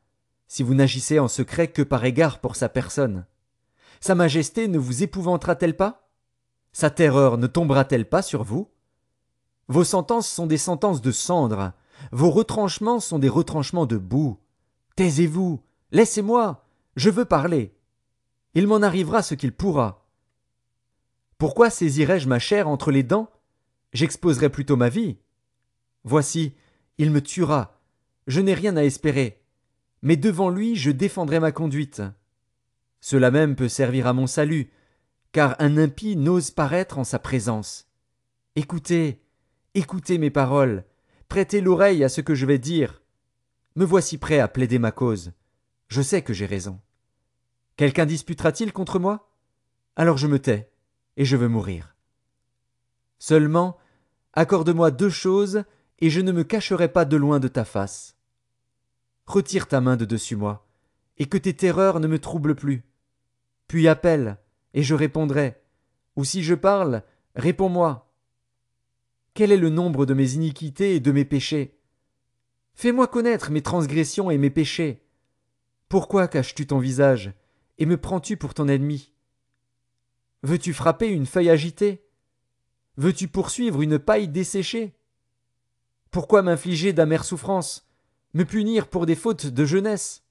si vous n'agissez en secret que par égard pour sa personne. Sa majesté ne vous épouvantera-t-elle pas? Sa terreur ne tombera-t-elle pas sur vous? Vos sentences sont des sentences de cendre, vos retranchements sont des retranchements de boue. Taisez-vous, laissez-moi, je veux parler. Il m'en arrivera ce qu'il pourra. Pourquoi saisirais-je ma chair entre les dents? J'exposerais plutôt ma vie. Voici, il me tuera, je n'ai rien à espérer, mais devant lui je défendrai ma conduite. Cela même peut servir à mon salut, car un impie n'ose paraître en sa présence. Écoutez, écoutez mes paroles, prêtez l'oreille à ce que je vais dire. Me voici prêt à plaider ma cause. Je sais que j'ai raison. Quelqu'un disputera-t-il contre moi? Alors je me tais, et je veux mourir. Seulement, accorde-moi 2 choses, et je ne me cacherai pas de loin de ta face. Retire ta main de dessus moi, et que tes terreurs ne me troublent plus. Puis appelle, et je répondrai, ou si je parle, réponds-moi. Quel est le nombre de mes iniquités et de mes péchés? Fais-moi connaître mes transgressions et mes péchés. Pourquoi caches-tu ton visage, et me prends-tu pour ton ennemi? Veux-tu frapper une feuille agitée? Veux-tu poursuivre une paille desséchée? Pourquoi m'infliger d'amères souffrances, me punir pour des fautes de jeunesse?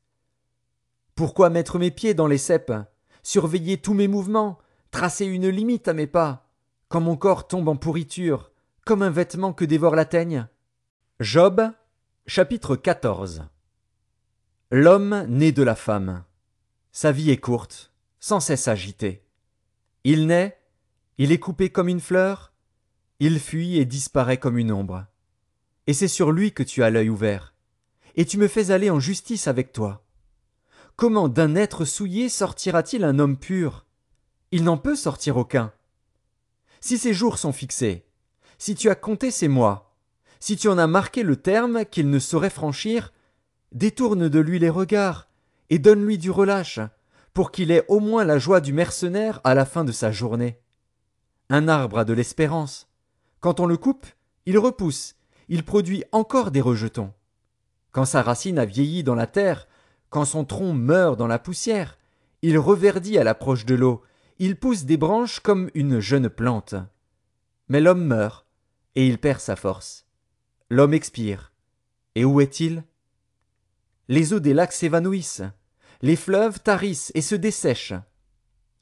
Pourquoi mettre mes pieds dans les ceps, surveiller tous mes mouvements, tracer une limite à mes pas, quand mon corps tombe en pourriture, comme un vêtement que dévore la teigne? Job, chapitre 14. L'homme né de la femme. Sa vie est courte, sans cesse agitée. Il naît, il est coupé comme une fleur, il fuit et disparaît comme une ombre. Et c'est sur lui que tu as l'œil ouvert, et tu me fais aller en justice avec toi. Comment d'un être souillé sortira-t-il un homme pur? Il n'en peut sortir aucun. Si ses jours sont fixés, si tu as compté ses mois, si tu en as marqué le terme qu'il ne saurait franchir, détourne de lui les regards, et donne-lui du relâche, pour qu'il ait au moins la joie du mercenaire à la fin de sa journée. Un arbre a de l'espérance. Quand on le coupe, il repousse, il produit encore des rejetons. Quand sa racine a vieilli dans la terre, quand son tronc meurt dans la poussière, il reverdit à l'approche de l'eau, il pousse des branches comme une jeune plante. Mais l'homme meurt, et il perd sa force. L'homme expire. Et où est-il? Les eaux des lacs s'évanouissent, les fleuves tarissent et se dessèchent.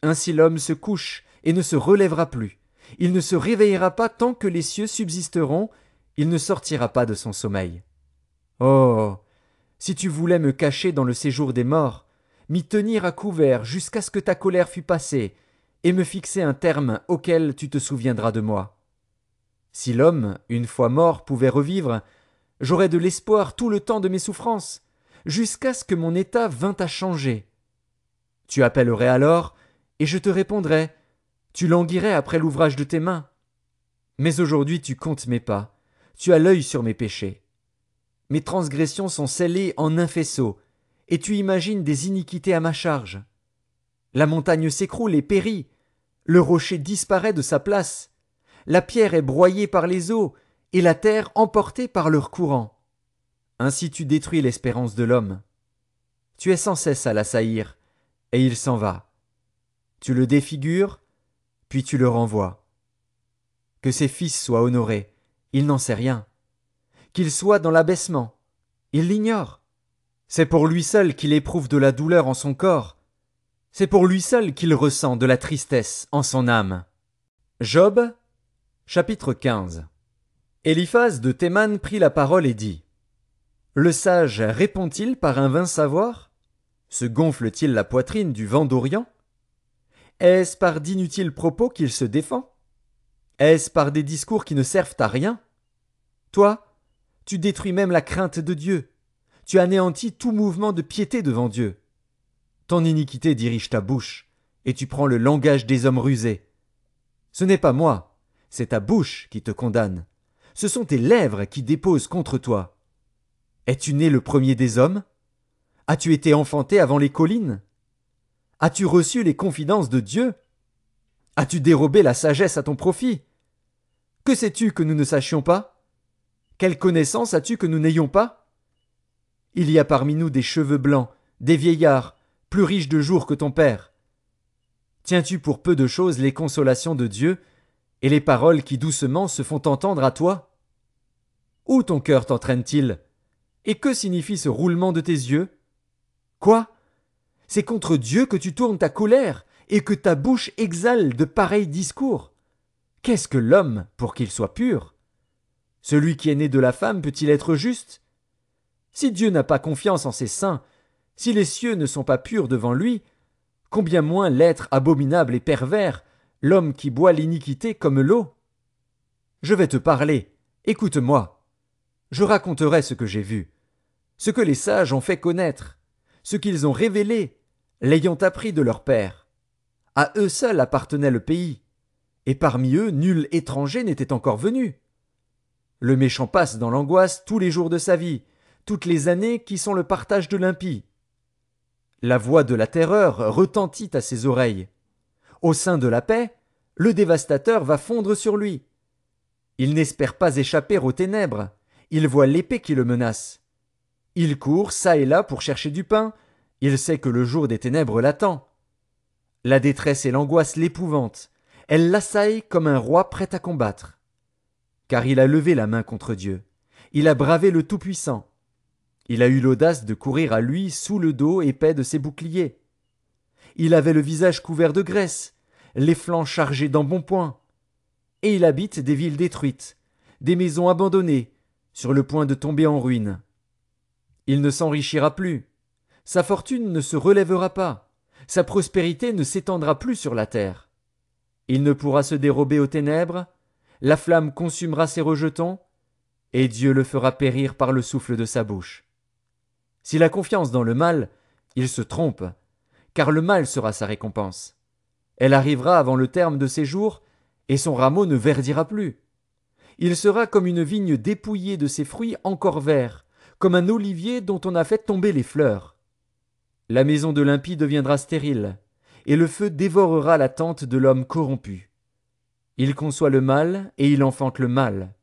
Ainsi l'homme se couche et ne se relèvera plus. Il ne se réveillera pas tant que les cieux subsisteront, il ne sortira pas de son sommeil. Oh! Si tu voulais me cacher dans le séjour des morts, m'y tenir à couvert jusqu'à ce que ta colère fût passée, et me fixer un terme auquel tu te souviendras de moi. Si l'homme, une fois mort, pouvait revivre, j'aurais de l'espoir tout le temps de mes souffrances, jusqu'à ce que mon état vînt à changer. Tu appellerais alors, et je te répondrais, tu languirais après l'ouvrage de tes mains. Mais aujourd'hui tu comptes mes pas, tu as l'œil sur mes péchés. Mes transgressions sont scellées en un faisceau, et tu imagines des iniquités à ma charge. La montagne s'écroule et périt, le rocher disparaît de sa place, la pierre est broyée par les eaux, et la terre emportée par leur courant. Ainsi tu détruis l'espérance de l'homme. Tu es sans cesse à l'assaillir, et il s'en va. Tu le défigures, puis tu le renvoies. Que ses fils soient honorés, il n'en sait rien. Qu'il soit dans l'abaissement, il l'ignore. C'est pour lui seul qu'il éprouve de la douleur en son corps. C'est pour lui seul qu'il ressent de la tristesse en son âme. Job, chapitre 15. Éliphaz de Théman prit la parole et dit: Le sage répond-il par un vain savoir? Se gonfle-t-il la poitrine du vent d'Orient? Est-ce par d'inutiles propos qu'il se défend? Est-ce par des discours qui ne servent à rien? Toi, tu détruis même la crainte de Dieu. Tu anéantis tout mouvement de piété devant Dieu. Ton iniquité dirige ta bouche, et tu prends le langage des hommes rusés. Ce n'est pas moi, c'est ta bouche qui te condamne. Ce sont tes lèvres qui déposent contre toi. Es-tu né le premier des hommes? As-tu été enfanté avant les collines? As-tu reçu les confidences de Dieu? As-tu dérobé la sagesse à ton profit? Que sais-tu que nous ne sachions pas? Quelle connaissance as-tu que nous n'ayons pas? Il y a parmi nous des cheveux blancs, des vieillards, plus riches de jours que ton père. Tiens-tu pour peu de choses les consolations de Dieu et les paroles qui doucement se font entendre à toi? Où ton cœur t'entraîne-t-il? Et que signifie ce roulement de tes yeux? Quoi? C'est contre Dieu que tu tournes ta colère et que ta bouche exhale de pareils discours. Qu'est-ce que l'homme pour qu'il soit pur? Celui qui est né de la femme peut-il être juste? Si Dieu n'a pas confiance en ses saints, si les cieux ne sont pas purs devant lui, combien moins l'être abominable et pervers, l'homme qui boit l'iniquité comme l'eau? Je vais te parler, écoute-moi. Je raconterai ce que j'ai vu, ce que les sages ont fait connaître, ce qu'ils ont révélé, l'ayant appris de leur père. À eux seuls appartenait le pays, et parmi eux nul étranger n'était encore venu. Le méchant passe dans l'angoisse tous les jours de sa vie, toutes les années qui sont le partage de l'impie. La voix de la terreur retentit à ses oreilles. Au sein de la paix, le dévastateur va fondre sur lui. Il n'espère pas échapper aux ténèbres, il voit l'épée qui le menace. Il court çà et là pour chercher du pain, il sait que le jour des ténèbres l'attend. La détresse et l'angoisse l'épouvantent, elles l'assaillent comme un roi prêt à combattre. Car il a levé la main contre Dieu, il a bravé le Tout-Puissant. Il a eu l'audace de courir à lui sous le dos épais de ses boucliers. Il avait le visage couvert de graisse, les flancs chargés d'embonpoint. Et il habite des villes détruites, des maisons abandonnées, sur le point de tomber en ruine. Il ne s'enrichira plus, sa fortune ne se relèvera pas, sa prospérité ne s'étendra plus sur la terre. Il ne pourra se dérober aux ténèbres, la flamme consumera ses rejetons, et Dieu le fera périr par le souffle de sa bouche. S'il a confiance dans le mal, il se trompe, car le mal sera sa récompense. Elle arrivera avant le terme de ses jours, et son rameau ne verdira plus. Il sera comme une vigne dépouillée de ses fruits encore verts, comme un olivier dont on a fait tomber les fleurs. La maison de l'impie deviendra stérile, et le feu dévorera la tente de l'homme corrompu. Il conçoit le mal, et il enfante le mal.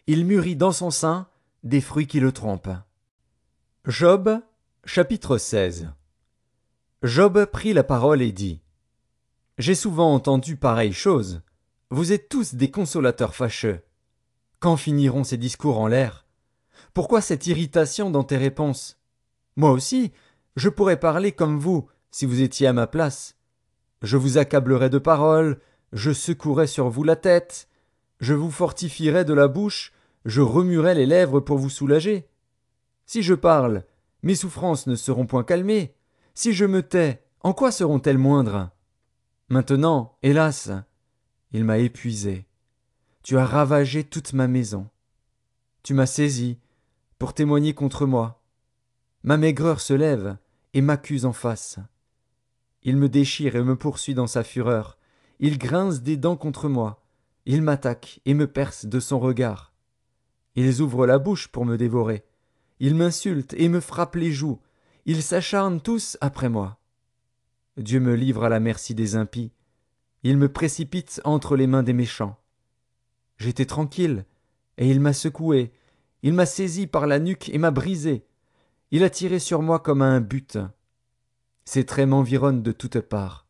Il mûrit dans son sein des fruits qui le trompent. Job, chapitre 16. Job prit la parole et dit: J'ai souvent entendu pareille chose. Vous êtes tous des consolateurs fâcheux. Quand finiront ces discours en l'air? Pourquoi cette irritation dans tes réponses? Moi aussi, je pourrais parler comme vous, si vous étiez à ma place. Je vous accablerais de paroles, je secouerais sur vous la tête, je vous fortifierais de la bouche, je remuerais les lèvres pour vous soulager. Si je parle, mes souffrances ne seront point calmées. Si je me tais, en quoi seront-elles moindres? Maintenant, hélas, il m'a épuisé. Tu as ravagé toute ma maison. Tu m'as saisi pour témoigner contre moi. Ma maigreur se lève et m'accuse en face. Il me déchire et me poursuit dans sa fureur. Il grince des dents contre moi. Il m'attaque et me perce de son regard. Ils ouvrent la bouche pour me dévorer. Ils m'insultent et me frappent les joues. Ils s'acharnent tous après moi. Dieu me livre à la merci des impies. Il me précipite entre les mains des méchants. J'étais tranquille, et il m'a secoué, il m'a saisi par la nuque et m'a brisé. Il a tiré sur moi comme à un but. Ses traits m'environnent de toutes parts.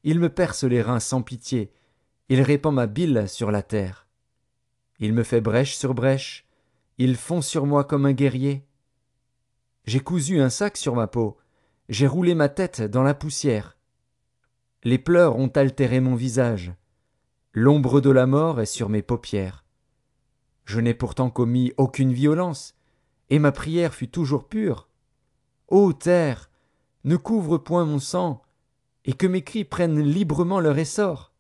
Il me perce les reins sans pitié, il répand ma bile sur la terre. Il me fait brèche sur brèche, il fond sur moi comme un guerrier. J'ai cousu un sac sur ma peau, j'ai roulé ma tête dans la poussière. Les pleurs ont altéré mon visage, l'ombre de la mort est sur mes paupières. Je n'ai pourtant commis aucune violence, et ma prière fut toujours pure. Ô terre, ne couvre point mon sang, et que mes cris prennent librement leur essor.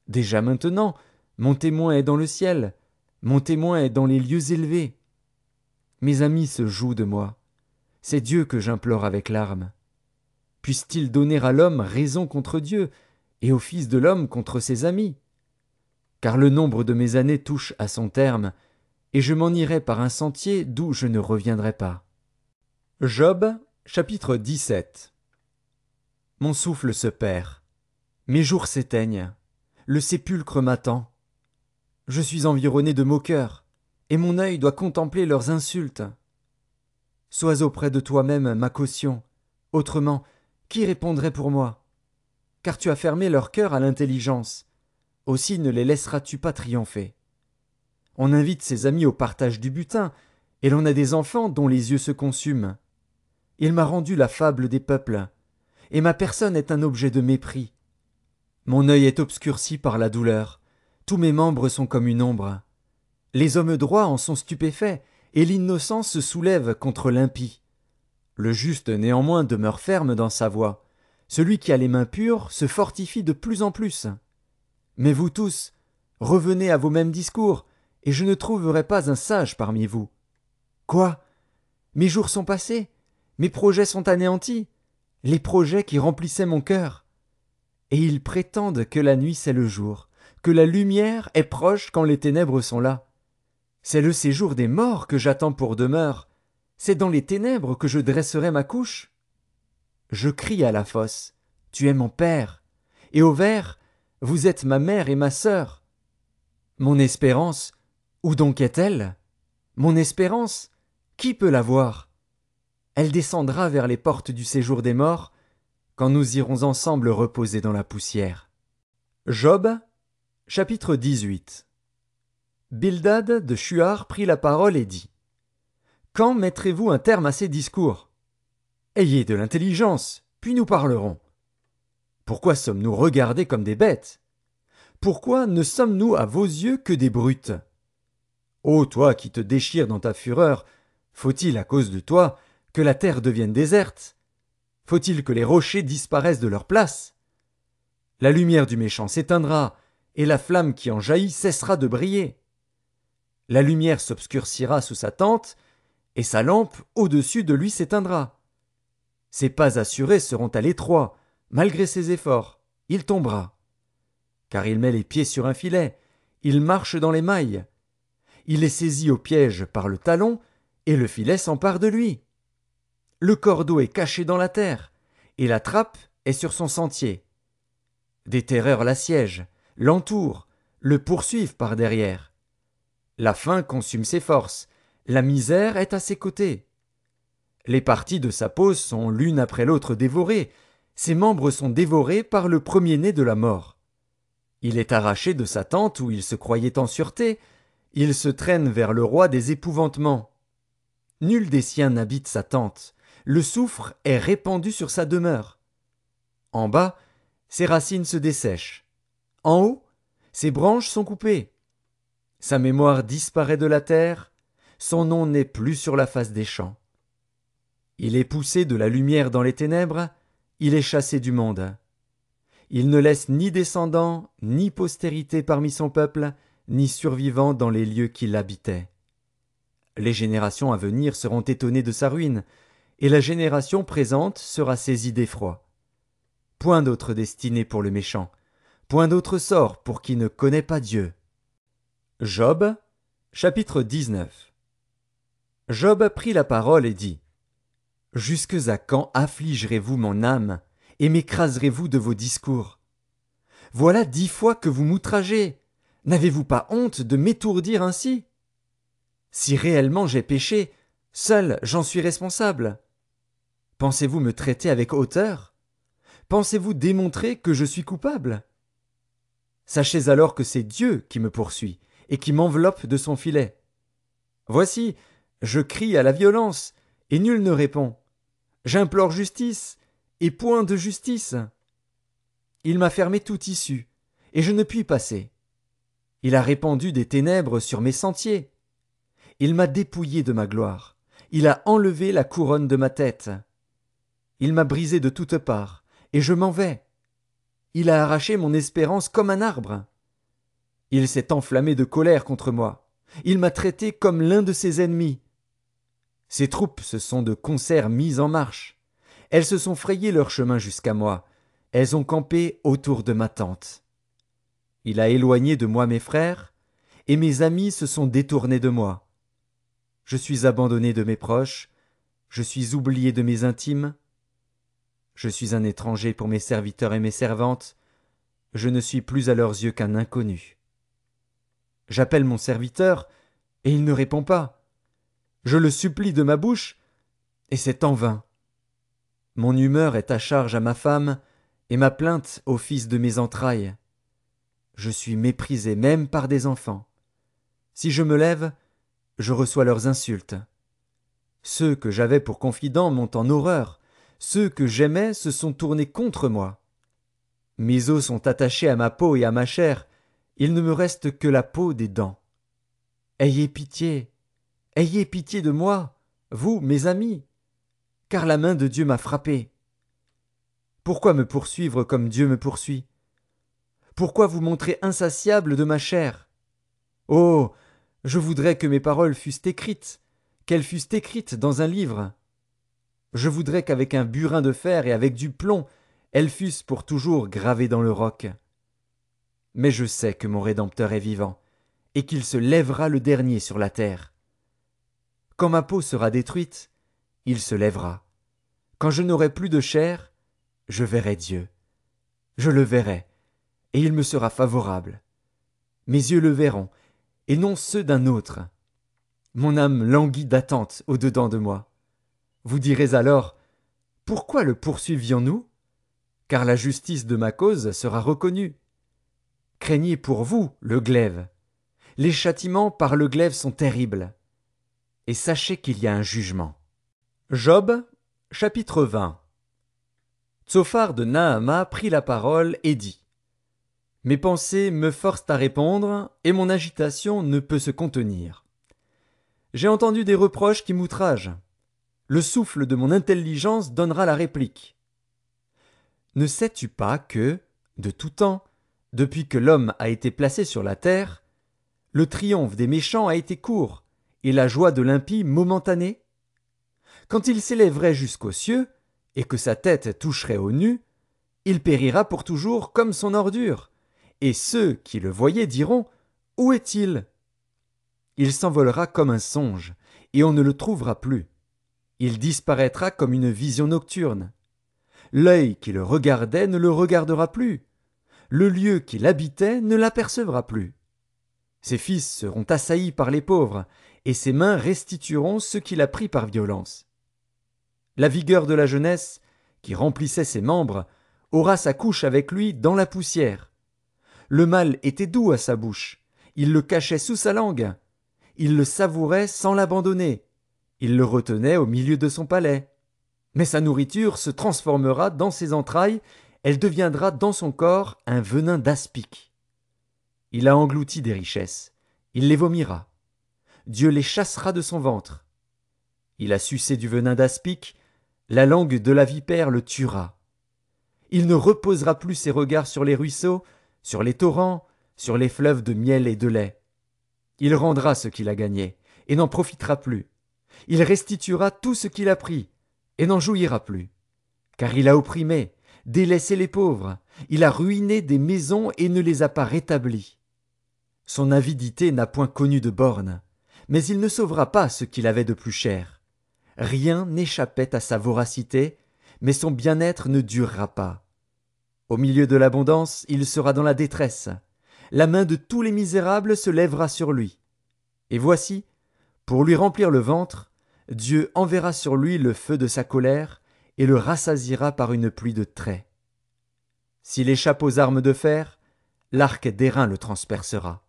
Déjà maintenant, mon témoin est dans le ciel, mon témoin est dans les lieux élevés. Mes amis se jouent de moi, c'est Dieu que j'implore avec larmes. Puisse-t-il donner à l'homme raison contre Dieu, et au Fils de l'homme contre ses amis? Car le nombre de mes années touche à son terme, et je m'en irai par un sentier d'où je ne reviendrai pas. Job, chapitre 17. Mon souffle se perd, mes jours s'éteignent, le sépulcre m'attend. Je suis environné de moqueurs, et mon œil doit contempler leurs insultes. Sois auprès de toi-même ma caution, autrement, qui répondrait pour moi? Car tu as fermé leur cœur à l'intelligence, aussi ne les laisseras-tu pas triompher. On invite ses amis au partage du butin, et l'on a des enfants dont les yeux se consument. Il m'a rendu la fable des peuples, et ma personne est un objet de mépris. Mon œil est obscurci par la douleur, tous mes membres sont comme une ombre. Les hommes droits en sont stupéfaits, et l'innocence se soulève contre l'impie. Le juste néanmoins demeure ferme dans sa voie. Celui qui a les mains pures se fortifie de plus en plus. Mais vous tous, revenez à vos mêmes discours, et je ne trouverai pas un sage parmi vous. Quoi? Mes jours sont passés, mes projets sont anéantis, les projets qui remplissaient mon cœur. Et ils prétendent que la nuit c'est le jour, que la lumière est proche quand les ténèbres sont là. C'est le séjour des morts que j'attends pour demeure, c'est dans les ténèbres que je dresserai ma couche. Je crie à la fosse, tu es mon père, et au ver, vous êtes ma mère et ma sœur. Mon espérance, où donc est-elle? Mon espérance, qui peut la voir? Elle descendra vers les portes du séjour des morts, quand nous irons ensemble reposer dans la poussière. Job, chapitre 18. Bildad de Shuar prit la parole et dit: Quand mettrez-vous un terme à ces discours? Ayez de l'intelligence, puis nous parlerons. Pourquoi sommes-nous regardés comme des bêtes? Pourquoi ne sommes-nous à vos yeux que des brutes? Ô toi qui te déchires dans ta fureur, faut-il à cause de toi que la terre devienne déserte? Faut-il que les rochers disparaissent de leur place? La lumière du méchant s'éteindra, et la flamme qui en jaillit cessera de briller. La lumière s'obscurcira sous sa tente, et sa lampe au-dessus de lui s'éteindra. Ses pas assurés seront à l'étroit, malgré ses efforts, il tombera. Car il met les pieds sur un filet, il marche dans les mailles. Il est saisi au piège par le talon, et le filet s'empare de lui. Le cordeau est caché dans la terre, et la trappe est sur son sentier. Des terreurs l'assiègent, l'entourent, le poursuivent par derrière. La faim consume ses forces, la misère est à ses côtés. Les parties de sa peau sont l'une après l'autre dévorées, ses membres sont dévorés par le premier-né de la mort. Il est arraché de sa tente où il se croyait en sûreté, il se traîne vers le roi des épouvantements. Nul des siens n'habite sa tente, le soufre est répandu sur sa demeure. En bas, ses racines se dessèchent. En haut, ses branches sont coupées. Sa mémoire disparaît de la terre, son nom n'est plus sur la face des champs. Il est poussé de la lumière dans les ténèbres, il est chassé du monde. Il ne laisse ni descendants, ni postérité parmi son peuple, ni survivants dans les lieux qu'il habitait. Les générations à venir seront étonnées de sa ruine, et la génération présente sera saisie d'effroi. Point d'autre destinée pour le méchant, point d'autre sort pour qui ne connaît pas Dieu. Job, chapitre 19. Job prit la parole et dit: Jusques à quand affligerez-vous mon âme, et m'écraserez-vous de vos discours? Voilà 10 fois que vous m'outragez. N'avez-vous pas honte de m'étourdir ainsi? Si réellement j'ai péché, seul j'en suis responsable. Pensez-vous me traiter avec hauteur? Pensez-vous démontrer que je suis coupable? Sachez alors que c'est Dieu qui me poursuit et qui m'enveloppe de son filet. Voici, je crie à la violence, et nul ne répond. J'implore justice, et point de justice. Il m'a fermé toute issue, et je ne puis passer. Il a répandu des ténèbres sur mes sentiers. Il m'a dépouillé de ma gloire. Il a enlevé la couronne de ma tête. Il m'a brisé de toutes parts, et je m'en vais. Il a arraché mon espérance comme un arbre. Il s'est enflammé de colère contre moi. Il m'a traité comme l'un de ses ennemis. Ses troupes se sont de concert mises en marche. Elles se sont frayé leur chemin jusqu'à moi. Elles ont campé autour de ma tente. Il a éloigné de moi mes frères, et mes amis se sont détournés de moi. Je suis abandonné de mes proches, je suis oublié de mes intimes. Je suis un étranger pour mes serviteurs et mes servantes, je ne suis plus à leurs yeux qu'un inconnu. J'appelle mon serviteur, et il ne répond pas. Je le supplie de ma bouche, et c'est en vain. Mon humeur est à charge à ma femme, et ma plainte au fils de mes entrailles. Je suis méprisé même par des enfants. Si je me lève, je reçois leurs insultes. Ceux que j'avais pour confidents m'ont en horreur, ceux que j'aimais se sont tournés contre moi. Mes os sont attachés à ma peau et à ma chair, il ne me reste que la peau des dents. Ayez pitié de moi, vous, mes amis, car la main de Dieu m'a frappé. Pourquoi me poursuivre comme Dieu me poursuit? Pourquoi vous montrer insatiable de ma chair? Oh, je voudrais que mes paroles fussent écrites, qu'elles fussent écrites dans un livre. Je voudrais qu'avec un burin de fer et avec du plomb, elles fussent pour toujours gravées dans le roc. Mais je sais que mon Rédempteur est vivant, et qu'il se lèvera le dernier sur la terre. Quand ma peau sera détruite, il se lèvera. Quand je n'aurai plus de chair, je verrai Dieu. Je le verrai, et il me sera favorable. Mes yeux le verront, et non ceux d'un autre. Mon âme languit d'attente au-dedans de moi. Vous direz alors, pourquoi le poursuivions-nous? Car la justice de ma cause sera reconnue. Craignez pour vous le glaive. Les châtiments par le glaive sont terribles. Et sachez qu'il y a un jugement. Job, chapitre 20. Tsophar de Naama prit la parole et dit: Mes pensées me forcent à répondre, et mon agitation ne peut se contenir. J'ai entendu des reproches qui m'outragent. Le souffle de mon intelligence donnera la réplique. Ne sais-tu pas que, de tout temps, depuis que l'homme a été placé sur la terre, le triomphe des méchants a été court, et la joie de l'impie momentanée? Quand il s'élèverait jusqu'aux cieux, et que sa tête toucherait aux nues, il périra pour toujours comme son ordure, et ceux qui le voyaient diront: Où est-il? Il s'envolera comme un songe, et on ne le trouvera plus. Il disparaîtra comme une vision nocturne. L'œil qui le regardait ne le regardera plus. Le lieu qu'il habitait ne l'apercevra plus. Ses fils seront assaillis par les pauvres, et ses mains restitueront ce qu'il a pris par violence. La vigueur de la jeunesse, qui remplissait ses membres, aura sa couche avec lui dans la poussière. Le mal était doux à sa bouche, il le cachait sous sa langue. Il le savourait sans l'abandonner. Il le retenait au milieu de son palais. Mais sa nourriture se transformera dans ses entrailles, elle deviendra dans son corps un venin d'aspic. Il a englouti des richesses, il les vomira. Dieu les chassera de son ventre. Il a sucé du venin d'aspic, la langue de la vipère le tuera. Il ne reposera plus ses regards sur les ruisseaux, sur les torrents, sur les fleuves de miel et de lait. Il rendra ce qu'il a gagné, et n'en profitera plus. Il restituera tout ce qu'il a pris, et n'en jouira plus. Car il a opprimé, délaissé les pauvres, il a ruiné des maisons et ne les a pas rétablies. Son avidité n'a point connu de bornes, mais il ne sauvera pas ce qu'il avait de plus cher. Rien n'échappait à sa voracité, mais son bien-être ne durera pas. Au milieu de l'abondance, il sera dans la détresse. La main de tous les misérables se lèvera sur lui. Et voici, Pour lui remplir le ventre, Dieu enverra sur lui le feu de sa colère et le rassasiera par une pluie de traits. S'il échappe aux armes de fer, l'arc d'airain le transpercera.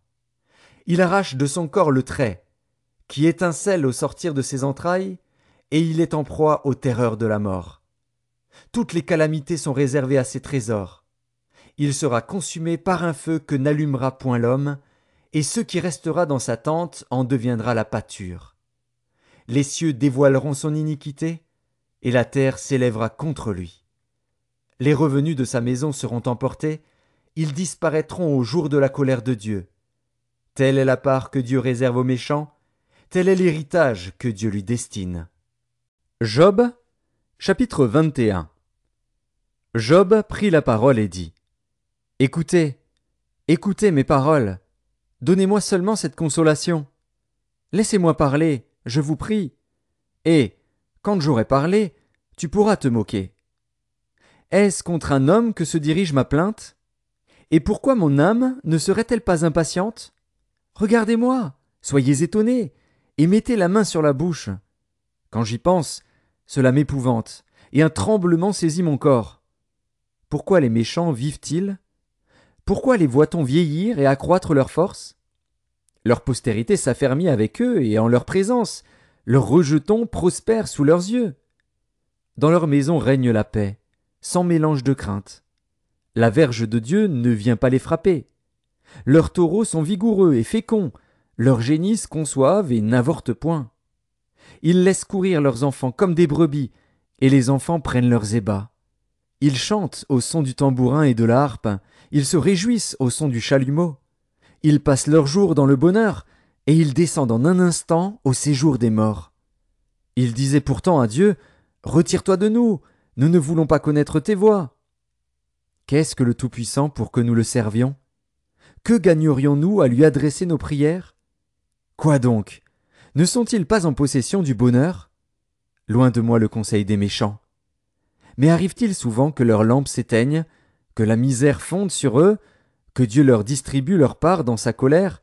Il arrache de son corps le trait, qui étincelle au sortir de ses entrailles, et il est en proie aux terreurs de la mort. Toutes les calamités sont réservées à ses trésors. Il sera consumé par un feu que n'allumera point l'homme, et ce qui restera dans sa tente en deviendra la pâture. Les cieux dévoileront son iniquité, et la terre s'élèvera contre lui. Les revenus de sa maison seront emportés, ils disparaîtront au jour de la colère de Dieu. Telle est la part que Dieu réserve aux méchants, tel est l'héritage que Dieu lui destine. Job, chapitre 21. Job prit la parole et dit : Écoutez, écoutez mes paroles, donnez-moi seulement cette consolation. Laissez-moi parler, je vous prie. Et, quand j'aurai parlé, tu pourras te moquer. Est-ce contre un homme que se dirige ma plainte ? Et pourquoi mon âme ne serait-elle pas impatiente ? Regardez-moi, soyez étonnés, et mettez la main sur la bouche. Quand j'y pense, cela m'épouvante, et un tremblement saisit mon corps. Pourquoi les méchants vivent-ils ? Pourquoi les voit-on vieillir et accroître leur force ? Leur postérité s'affermit avec eux et en leur présence, leurs rejetons prospèrent sous leurs yeux. Dans leur maison règne la paix, sans mélange de crainte. La verge de Dieu ne vient pas les frapper. Leurs taureaux sont vigoureux et féconds, leurs génisses conçoivent et n'avortent point. Ils laissent courir leurs enfants comme des brebis, et les enfants prennent leurs ébats. Ils chantent au son du tambourin et de la harpe, ils se réjouissent au son du chalumeau. Ils passent leurs jours dans le bonheur, et ils descendent en un instant au séjour des morts. Ils disaient pourtant à Dieu : Retire-toi de nous, nous ne voulons pas connaître tes voies. Qu'est-ce que le Tout-Puissant pour que nous le servions ? Que gagnerions-nous à lui adresser nos prières ? Quoi donc ? Ne sont-ils pas en possession du bonheur ? Loin de moi le conseil des méchants. Mais arrive-t-il souvent que leurs lampes s'éteignent, que la misère fonde sur eux, que Dieu leur distribue leur part dans sa colère,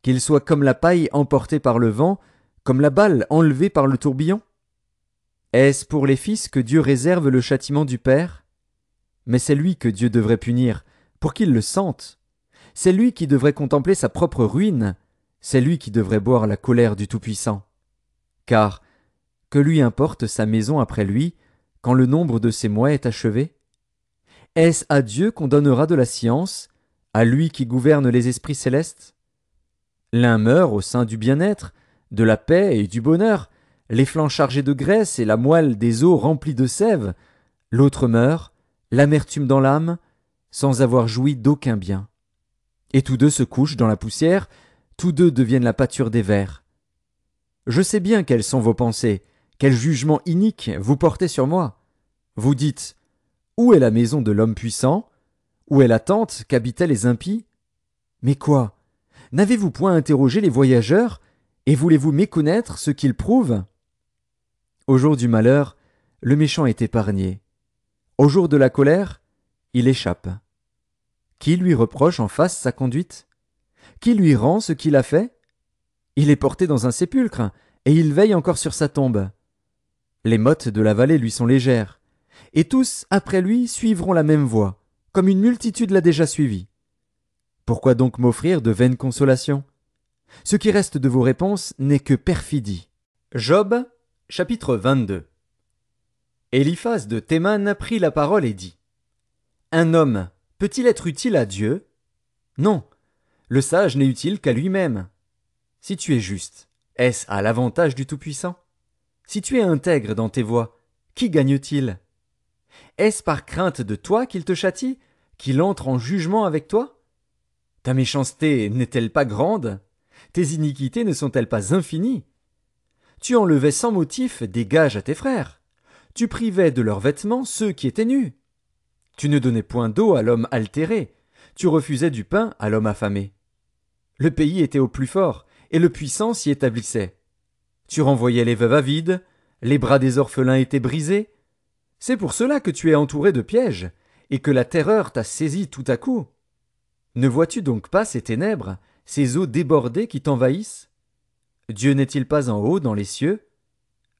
qu'ils soient comme la paille emportée par le vent, comme la balle enlevée par le tourbillon ? Est-ce pour les fils que Dieu réserve le châtiment du Père ? Mais c'est lui que Dieu devrait punir, pour qu'il le sente. C'est lui qui devrait contempler sa propre ruine, c'est lui qui devrait boire la colère du Tout-Puissant. Car, que lui importe sa maison après lui, quand le nombre de ses mois est achevé ? Est-ce à Dieu qu'on donnera de la science, à lui qui gouverne les esprits célestes ? L'un meurt au sein du bien-être, de la paix et du bonheur, les flancs chargés de graisse et la moelle des os remplis de sève. L'autre meurt, l'amertume dans l'âme, sans avoir joui d'aucun bien. Et tous deux se couchent dans la poussière, tous deux deviennent la pâture des vers. Je sais bien quelles sont vos pensées, quel jugement inique vous portez sur moi. Vous dites : Où est la maison de l'homme puissant ? Où est la tente qu'habitaient les impies ? Mais quoi ? N'avez-vous point interrogé les voyageurs, et voulez-vous méconnaître ce qu'ils prouvent ? Au jour du malheur, le méchant est épargné. Au jour de la colère, il échappe. Qui lui reproche en face sa conduite ? Qui lui rend ce qu'il a fait ? Il est porté dans un sépulcre, et il veille encore sur sa tombe. Les mottes de la vallée lui sont légères, et tous, après lui, suivront la même voie, comme une multitude l'a déjà suivi. Pourquoi donc m'offrir de vaines consolations ? Ce qui reste de vos réponses n'est que perfidie. Job, chapitre 22. Éliphaz de Théman prit la parole et dit : Un homme peut-il être utile à Dieu ? Non, le sage n'est utile qu'à lui-même. Si tu es juste, est-ce à l'avantage du Tout-Puissant ? Si tu es intègre dans tes voies, qui gagne-t-il ? Est-ce par crainte de toi qu'il te châtie, qu'il entre en jugement avec toi ? Ta méchanceté n'est-elle pas grande ? Tes iniquités ne sont-elles pas infinies ? Tu enlevais sans motif des gages à tes frères. Tu privais de leurs vêtements ceux qui étaient nus. Tu ne donnais point d'eau à l'homme altéré. Tu refusais du pain à l'homme affamé. Le pays était au plus fort, et le puissant s'y établissait. Tu renvoyais les veuves avides, les bras des orphelins étaient brisés. C'est pour cela que tu es entouré de pièges, et que la terreur t'a saisi tout à coup. Ne vois-tu donc pas ces ténèbres, ces eaux débordées qui t'envahissent ? Dieu n'est-il pas en haut dans les cieux?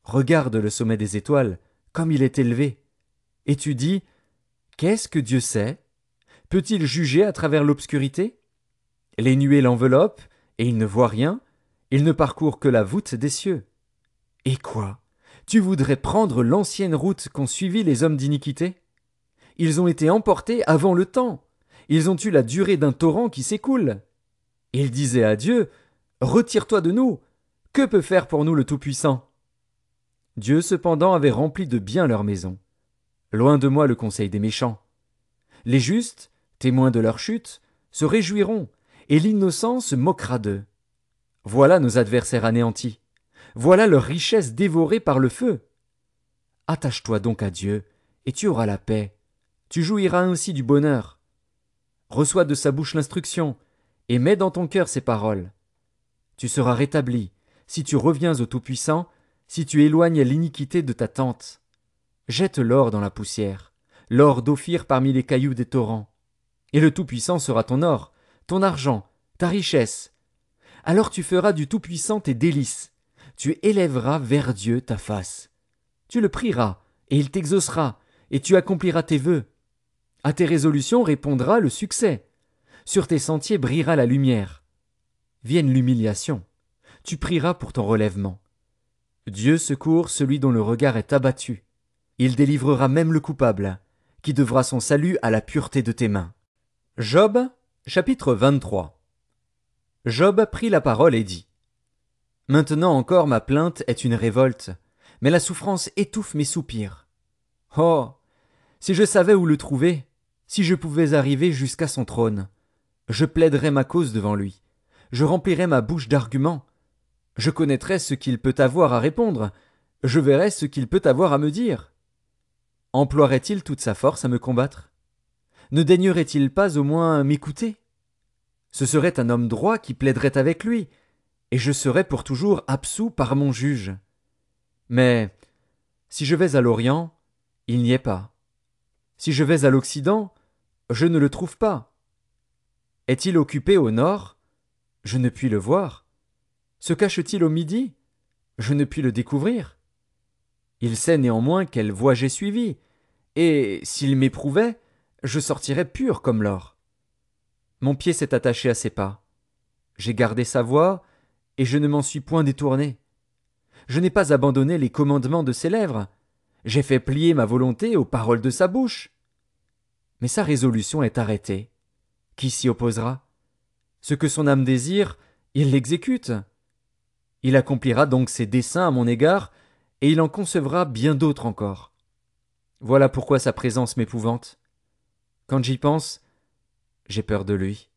Regarde le sommet des étoiles, comme il est élevé. Et tu dis, qu'est-ce que Dieu sait? Peut-il juger à travers l'obscurité? Les nuées l'enveloppent, et il ne voit rien, il ne parcourt que la voûte des cieux. Et quoi? Tu voudrais prendre l'ancienne route qu'ont suivie les hommes d'iniquité? Ils ont été emportés avant le temps. Ils ont eu la durée d'un torrent qui s'écoule. Ils disaient à Dieu, retire-toi de nous. Que peut faire pour nous le Tout-Puissant? Dieu cependant avait rempli de bien leur maison. Loin de moi le conseil des méchants. Les justes, témoins de leur chute, se réjouiront, et l'innocent se moquera d'eux. Voilà nos adversaires anéantis. Voilà leur richesse dévorée par le feu. Attache-toi donc à Dieu, et tu auras la paix. Tu jouiras ainsi du bonheur. Reçois de sa bouche l'instruction, et mets dans ton cœur ses paroles. Tu seras rétabli, si tu reviens au Tout-Puissant, si tu éloignes l'iniquité de ta tente. Jette l'or dans la poussière, l'or d'Ophir parmi les cailloux des torrents. Et le Tout-Puissant sera ton or, ton argent, ta richesse. Alors tu feras du Tout-Puissant tes délices. Tu élèveras vers Dieu ta face. Tu le prieras, et il t'exaucera, et tu accompliras tes vœux. À tes résolutions répondra le succès. Sur tes sentiers brillera la lumière. Vienne l'humiliation. Tu prieras pour ton relèvement. Dieu secourt celui dont le regard est abattu. Il délivrera même le coupable, qui devra son salut à la pureté de tes mains. Job, chapitre 23. Job prit la parole et dit: Maintenant encore ma plainte est une révolte, mais la souffrance étouffe mes soupirs. Oh! Si je savais où le trouver, si je pouvais arriver jusqu'à son trône, je plaiderais ma cause devant lui, je remplirais ma bouche d'arguments, je connaîtrais ce qu'il peut avoir à répondre, je verrais ce qu'il peut avoir à me dire. Emploierait-il toute sa force à me combattre? Ne daignerait-il pas au moins m'écouter? Ce serait un homme droit qui plaiderait avec lui, et je serais pour toujours absous par mon juge. Mais si je vais à l'Orient, il n'y est pas. Si je vais à l'Occident, je ne le trouve pas. Est-il occupé au nord? Je ne puis le voir. Se cache-t-il au midi? Je ne puis le découvrir. Il sait néanmoins quelle voie j'ai suivie, et s'il m'éprouvait, je sortirais pur comme l'or. Mon pied s'est attaché à ses pas. J'ai gardé sa voie, et je ne m'en suis point détourné. Je n'ai pas abandonné les commandements de ses lèvres. J'ai fait plier ma volonté aux paroles de sa bouche. Mais sa résolution est arrêtée. Qui s'y opposera? Ce que son âme désire, il l'exécute. Il accomplira donc ses desseins à mon égard, et il en concevra bien d'autres encore. Voilà pourquoi sa présence m'épouvante. Quand j'y pense, j'ai peur de lui.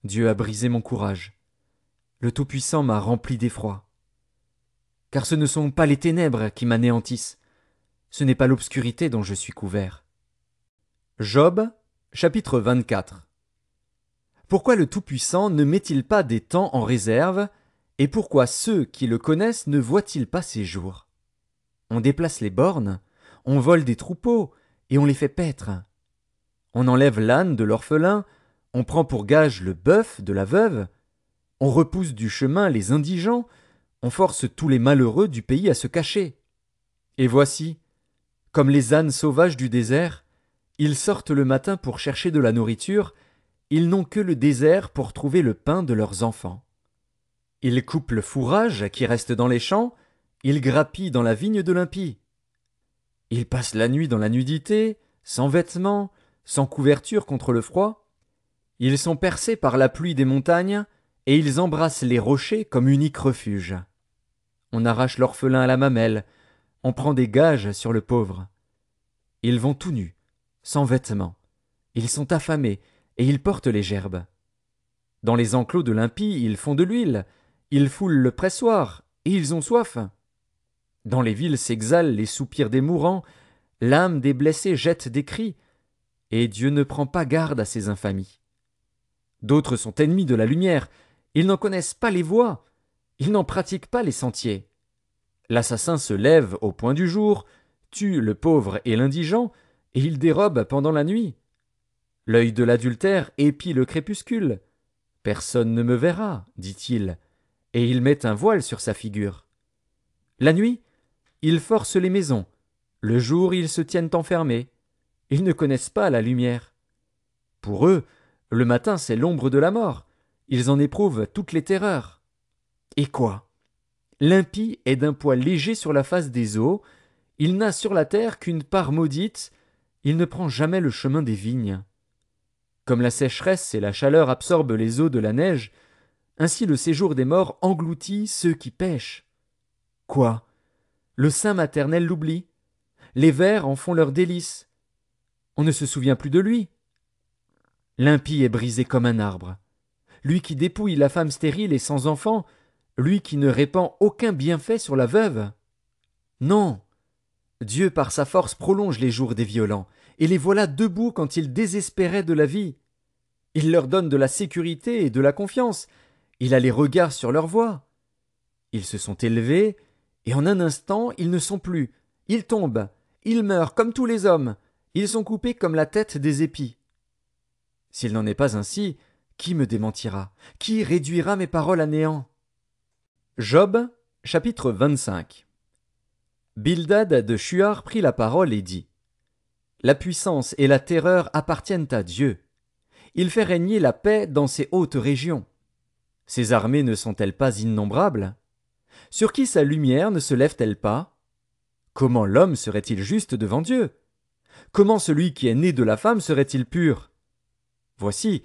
Dieu a brisé mon courage. Le Tout-Puissant m'a rempli d'effroi. Car ce ne sont pas les ténèbres qui m'anéantissent, ce n'est pas l'obscurité dont je suis couvert. Job, chapitre 24. Pourquoi le Tout-Puissant ne met-il pas des temps en réserve, et pourquoi ceux qui le connaissent ne voient-ils pas ses jours? On déplace les bornes, on vole des troupeaux, et on les fait paître. On enlève l'âne de l'orphelin, on prend pour gage le bœuf de la veuve, on repousse du chemin les indigents, on force tous les malheureux du pays à se cacher. Et voici, comme les ânes sauvages du désert, ils sortent le matin pour chercher de la nourriture, ils n'ont que le désert pour trouver le pain de leurs enfants. Ils coupent le fourrage qui reste dans les champs, ils grappillent dans la vigne de l'impie. Ils passent la nuit dans la nudité, sans vêtements, sans couverture contre le froid. Ils sont percés par la pluie des montagnes, et ils embrassent les rochers comme unique refuge. On arrache l'orphelin à la mamelle, on prend des gages sur le pauvre. Ils vont tout nus, sans vêtements. Ils sont affamés, et ils portent les gerbes. Dans les enclos de l'impie, ils font de l'huile, ils foulent le pressoir, et ils ont soif. Dans les villes s'exhalent les soupirs des mourants, l'âme des blessés jette des cris, et Dieu ne prend pas garde à ces infamies. D'autres sont ennemis de la lumière, ils n'en connaissent pas les voies, ils n'en pratiquent pas les sentiers. L'assassin se lève au point du jour, tue le pauvre et l'indigent, et il dérobe pendant la nuit. L'œil de l'adultère épie le crépuscule. Personne ne me verra, dit-il, et ils mettent un voile sur sa figure. La nuit, ils forcent les maisons, le jour ils se tiennent enfermés, ils ne connaissent pas la lumière. Pour eux, le matin c'est l'ombre de la mort, ils en éprouvent toutes les terreurs. Et quoi? L'impie est d'un poids léger sur la face des eaux, il n'a sur la terre qu'une part maudite, il ne prend jamais le chemin des vignes. Comme la sécheresse et la chaleur absorbent les eaux de la neige, ainsi le séjour des morts engloutit ceux qui pêchent. Quoi? Le sein maternel l'oublie, les vers en font leur délice. On ne se souvient plus de lui. L'impie est brisé comme un arbre. Lui qui dépouille la femme stérile et sans enfant, lui qui ne répand aucun bienfait sur la veuve. Non, Dieu par sa force prolonge les jours des violents, et les voilà debout quand ils désespéraient de la vie. Il leur donne de la sécurité et de la confiance, il a les regards sur leur voie. Ils se sont élevés, et en un instant ils ne sont plus, ils tombent, ils meurent comme tous les hommes, ils sont coupés comme la tête des épis. S'il n'en est pas ainsi, qui me démentira? Qui réduira mes paroles à néant? Job, chapitre 25. Bildad de Shuar prit la parole et dit: La puissance et la terreur appartiennent à Dieu. Il fait régner la paix dans ses hautes régions. Ses armées ne sont-elles pas innombrables? Sur qui sa lumière ne se lève-t-elle pas? Comment l'homme serait-il juste devant Dieu? Comment celui qui est né de la femme serait-il pur? Voici,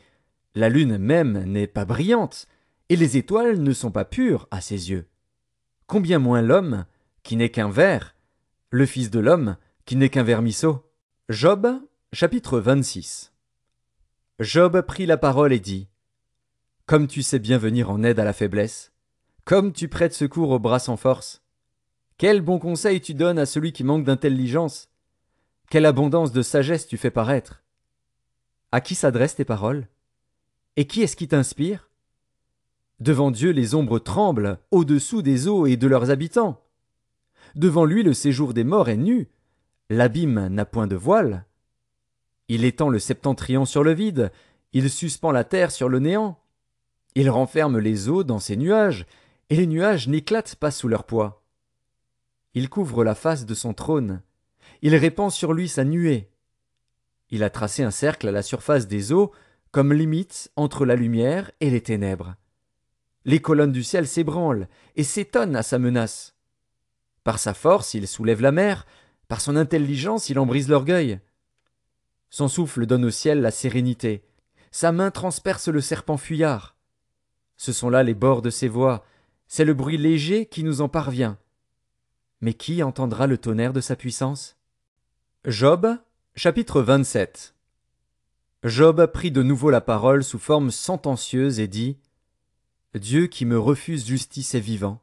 la lune même n'est pas brillante, et les étoiles ne sont pas pures à ses yeux. Combien moins l'homme, qui n'est qu'un ver, le fils de l'homme, qui n'est qu'un vermisseau. Job, chapitre 26. Job prit la parole et dit: Comme tu sais bien venir en aide à la faiblesse, comme tu prêtes secours aux bras sans force, quel bon conseil tu donnes à celui qui manque d'intelligence, quelle abondance de sagesse tu fais paraître. À qui s'adressent tes paroles? Et qui est-ce qui t'inspire? Devant Dieu les ombres tremblent au-dessous des eaux et de leurs habitants. Devant lui le séjour des morts est nu, l'abîme n'a point de voile. Il étend le septentrion sur le vide, il suspend la terre sur le néant. Il renferme les eaux dans ses nuages, et les nuages n'éclatent pas sous leur poids. Il couvre la face de son trône, il répand sur lui sa nuée. Il a tracé un cercle à la surface des eaux, comme limite entre la lumière et les ténèbres. Les colonnes du ciel s'ébranlent et s'étonnent à sa menace. Par sa force, il soulève la mer, par son intelligence, il en brise l'orgueil. Son souffle donne au ciel la sérénité, sa main transperce le serpent fuyard. Ce sont là les bords de ses voies, c'est le bruit léger qui nous en parvient. Mais qui entendra le tonnerre de sa puissance? Job, chapitre 27. Job prit de nouveau la parole sous forme sentencieuse et dit: Dieu qui me refuse justice est vivant.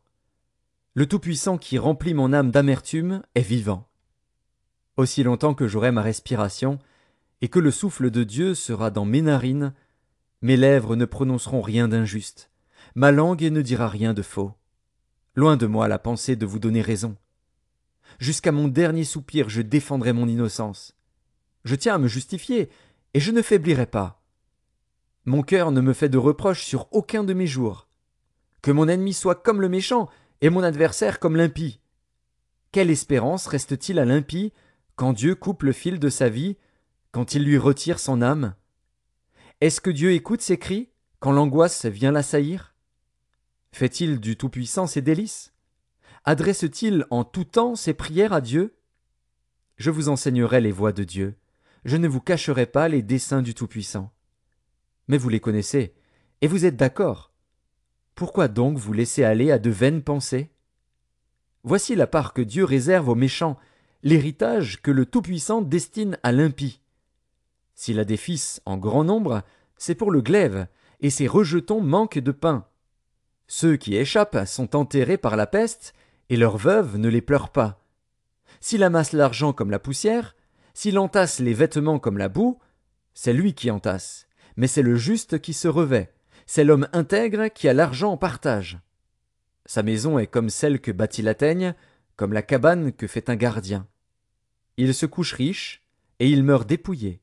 Le Tout-Puissant qui remplit mon âme d'amertume est vivant. Aussi longtemps que j'aurai ma respiration, et que le souffle de Dieu sera dans mes narines, mes lèvres ne prononceront rien d'injuste, ma langue ne dira rien de faux. Loin de moi la pensée de vous donner raison. Jusqu'à mon dernier soupir, je défendrai mon innocence. Je tiens à me justifier, et je ne faiblirai pas. Mon cœur ne me fait de reproches sur aucun de mes jours. Que mon ennemi soit comme le méchant, et mon adversaire comme l'impie. Quelle espérance reste-t-il à l'impie quand Dieu coupe le fil de sa vie, quand il lui retire son âme? Est-ce que Dieu écoute ses cris quand l'angoisse vient l'assaillir? Fait-il du Tout-Puissant ses délices? Adresse-t-il en tout temps ses prières à Dieu? Je vous enseignerai les voies de Dieu. Je ne vous cacherai pas les desseins du Tout-Puissant. Mais vous les connaissez, et vous êtes d'accord. Pourquoi donc vous laisser aller à de vaines pensées? Voici la part que Dieu réserve aux méchants, l'héritage que le Tout-Puissant destine à l'impie. S'il a des fils en grand nombre, c'est pour le glaive, et ses rejetons manquent de pain. Ceux qui échappent sont enterrés par la peste, et leurs veuves ne les pleurent pas. S'il amasse l'argent comme la poussière, s'il entasse les vêtements comme la boue, c'est lui qui entasse, mais c'est le juste qui se revêt, c'est l'homme intègre qui a l'argent en partage. Sa maison est comme celle que bâtit la teigne, comme la cabane que fait un gardien. Il se couche riche, et il meurt dépouillé.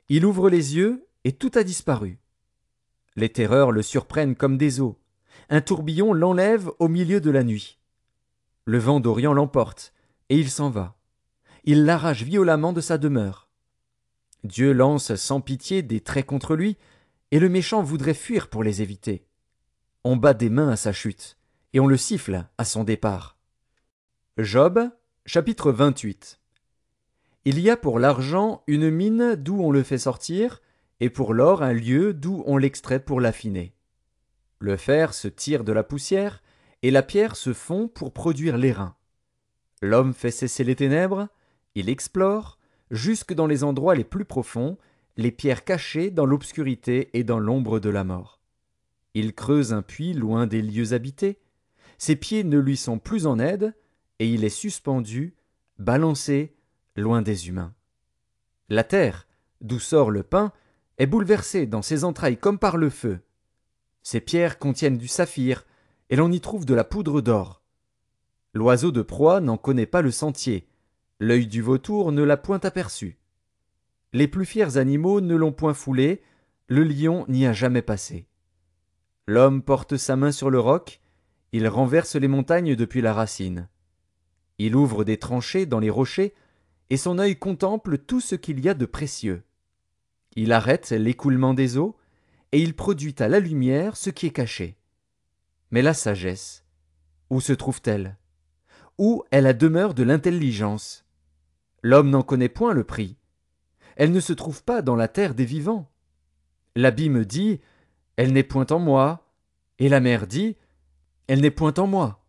Il ouvre les yeux, et tout a disparu. Les terreurs le surprennent comme des eaux. Un tourbillon l'enlève au milieu de la nuit. Le vent d'Orient l'emporte, et il s'en va. Il l'arrache violemment de sa demeure. Dieu lance sans pitié des traits contre lui, et le méchant voudrait fuir pour les éviter. On bat des mains à sa chute, et on le siffle à son départ. Job, chapitre 28. Il y a pour l'argent une mine d'où on le fait sortir, et pour l'or un lieu d'où on l'extrait pour l'affiner. Le fer se tire de la poussière, et la pierre se fond pour produire l'airain. L'homme fait cesser les ténèbres, il explore, jusque dans les endroits les plus profonds, les pierres cachées dans l'obscurité et dans l'ombre de la mort. Il creuse un puits loin des lieux habités, ses pieds ne lui sont plus en aide, et il est suspendu, balancé, loin des humains. La terre, d'où sort le pain, est bouleversée dans ses entrailles comme par le feu. Ces pierres contiennent du saphir, et l'on y trouve de la poudre d'or. L'oiseau de proie n'en connaît pas le sentier, l'œil du vautour ne l'a point aperçu. Les plus fiers animaux ne l'ont point foulé, le lion n'y a jamais passé. L'homme porte sa main sur le roc, il renverse les montagnes depuis la racine. Il ouvre des tranchées dans les rochers, et son œil contemple tout ce qu'il y a de précieux. Il arrête l'écoulement des eaux, et il produit à la lumière ce qui est caché. Mais la sagesse, où se trouve-t-elle? Où est la demeure de l'intelligence? L'homme n'en connaît point le prix. Elle ne se trouve pas dans la terre des vivants. L'abîme dit, elle n'est point en moi, et la mer dit, elle n'est point en moi.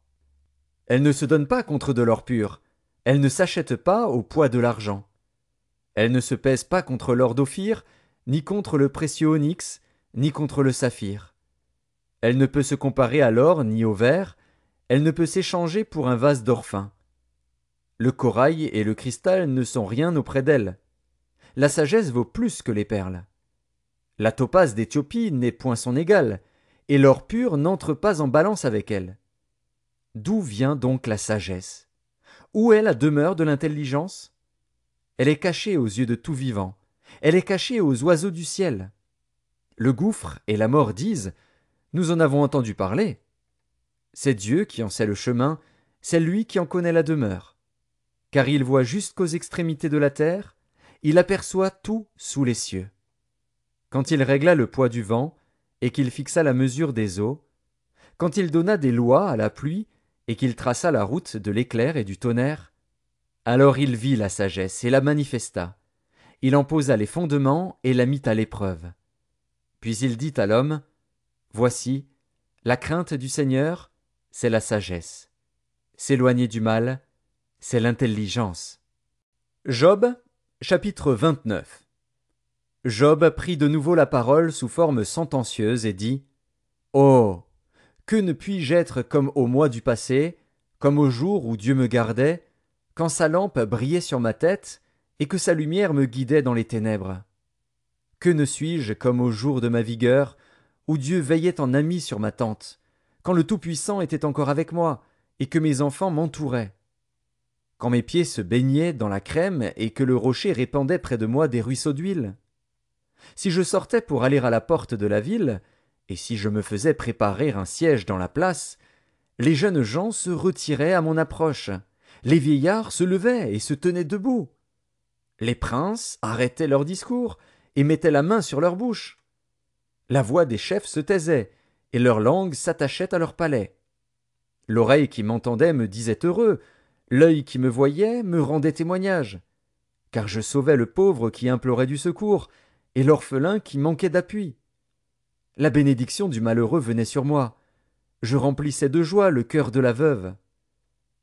Elle ne se donne pas contre de l'or pur, elle ne s'achète pas au poids de l'argent. Elle ne se pèse pas contre l'or d'Ophir, ni contre le précieux onyx, ni contre le saphir. Elle ne peut se comparer à l'or ni au verre, elle ne peut s'échanger pour un vase d'or fin. Le corail et le cristal ne sont rien auprès d'elle. La sagesse vaut plus que les perles. La topaze d'Éthiopie n'est point son égale, et l'or pur n'entre pas en balance avec elle. D'où vient donc la sagesse? Où est la demeure de l'intelligence? Elle est cachée aux yeux de tout vivant, elle est cachée aux oiseaux du ciel. Le gouffre et la mort disent, nous en avons entendu parler. C'est Dieu qui en sait le chemin, c'est lui qui en connaît la demeure. Car il voit jusqu'aux extrémités de la terre, il aperçoit tout sous les cieux. Quand il régla le poids du vent, et qu'il fixa la mesure des eaux, quand il donna des lois à la pluie, et qu'il traça la route de l'éclair et du tonnerre, alors il vit la sagesse et la manifesta. Il en posa les fondements et la mit à l'épreuve. Puis il dit à l'homme, voici, la crainte du Seigneur, c'est la sagesse. S'éloigner du mal, c'est l'intelligence. Job, chapitre 29. Job prit de nouveau la parole sous forme sentencieuse et dit, oh, que ne puis-je être comme au mois du passé, comme au jour où Dieu me gardait, quand sa lampe brillait sur ma tête et que sa lumière me guidait dans les ténèbres? Que ne suis-je comme au jour de ma vigueur, où Dieu veillait en ami sur ma tente, quand le Tout-Puissant était encore avec moi et que mes enfants m'entouraient? Quand mes pieds se baignaient dans la crème et que le rocher répandait près de moi des ruisseaux d'huile? Si je sortais pour aller à la porte de la ville, et si je me faisais préparer un siège dans la place, les jeunes gens se retiraient à mon approche, les vieillards se levaient et se tenaient debout. Les princes arrêtaient leur discours et mettaient la main sur leur bouche. La voix des chefs se taisait, et leur langue s'attachait à leur palais. L'oreille qui m'entendait me disait heureux, l'œil qui me voyait me rendait témoignage, car je sauvais le pauvre qui implorait du secours, et l'orphelin qui manquait d'appui. La bénédiction du malheureux venait sur moi. Je remplissais de joie le cœur de la veuve.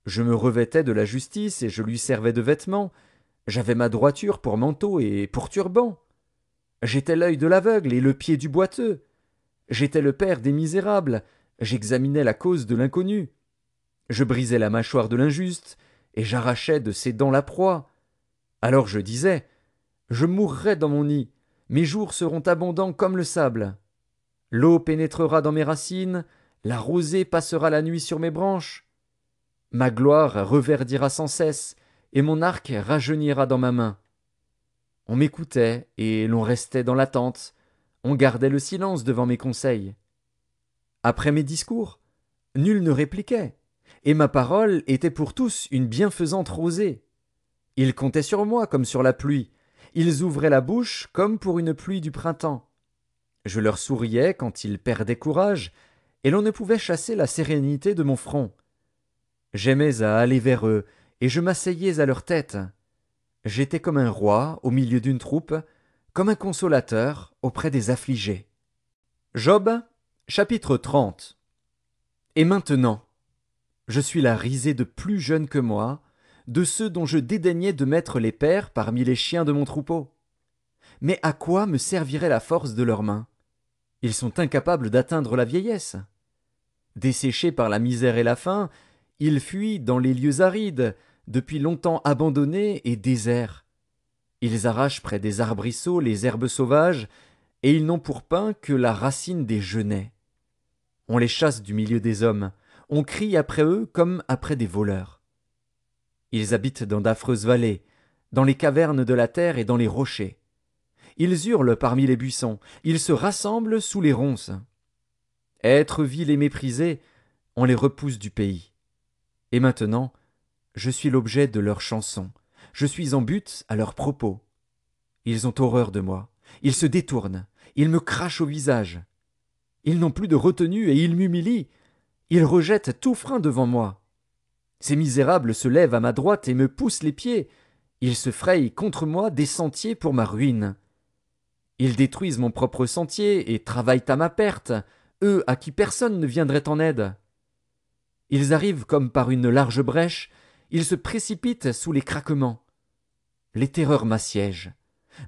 Je me revêtais de la justice et je lui servais de vêtements. J'avais ma droiture pour manteau et pour turban. J'étais l'œil de l'aveugle et le pied du boiteux. J'étais le père des misérables. J'examinais la cause de l'inconnu. Je brisais la mâchoire de l'injuste et j'arrachais de ses dents la proie. Alors je disais, je mourrai dans mon nid. Mes jours seront abondants comme le sable. L'eau pénétrera dans mes racines, la rosée passera la nuit sur mes branches. Ma gloire reverdira sans cesse, et mon arc rajeunira dans ma main. On m'écoutait, et l'on restait dans l'attente, on gardait le silence devant mes conseils. Après mes discours, nul ne répliquait, et ma parole était pour tous une bienfaisante rosée. Ils comptaient sur moi comme sur la pluie, ils ouvraient la bouche comme pour une pluie du printemps. Je leur souriais quand ils perdaient courage, et l'on ne pouvait chasser la sérénité de mon front. J'aimais à aller vers eux, et je m'asseyais à leur tête. J'étais comme un roi au milieu d'une troupe, comme un consolateur auprès des affligés. Job, chapitre 30. Et maintenant, je suis la risée de plus jeunes que moi, de ceux dont je dédaignais de mettre les pères parmi les chiens de mon troupeau. Mais à quoi me servirait la force de leurs mains? Ils sont incapables d'atteindre la vieillesse. Desséchés par la misère et la faim, ils fuient dans les lieux arides, depuis longtemps abandonnés et déserts. Ils arrachent près des arbrisseaux les herbes sauvages, et ils n'ont pour pain que la racine des genêts. On les chasse du milieu des hommes, on crie après eux comme après des voleurs. Ils habitent dans d'affreuses vallées, dans les cavernes de la terre et dans les rochers. Ils hurlent parmi les buissons, ils se rassemblent sous les ronces. Êtres vils et méprisés, on les repousse du pays. Et maintenant, je suis l'objet de leurs chansons, je suis en butte à leurs propos. Ils ont horreur de moi, ils se détournent, ils me crachent au visage. Ils n'ont plus de retenue et ils m'humilient, ils rejettent tout frein devant moi. Ces misérables se lèvent à ma droite et me poussent les pieds, ils se frayent contre moi des sentiers pour ma ruine. Ils détruisent mon propre sentier et travaillent à ma perte, eux à qui personne ne viendrait en aide. Ils arrivent comme par une large brèche, ils se précipitent sous les craquements. Les terreurs m'assiègent.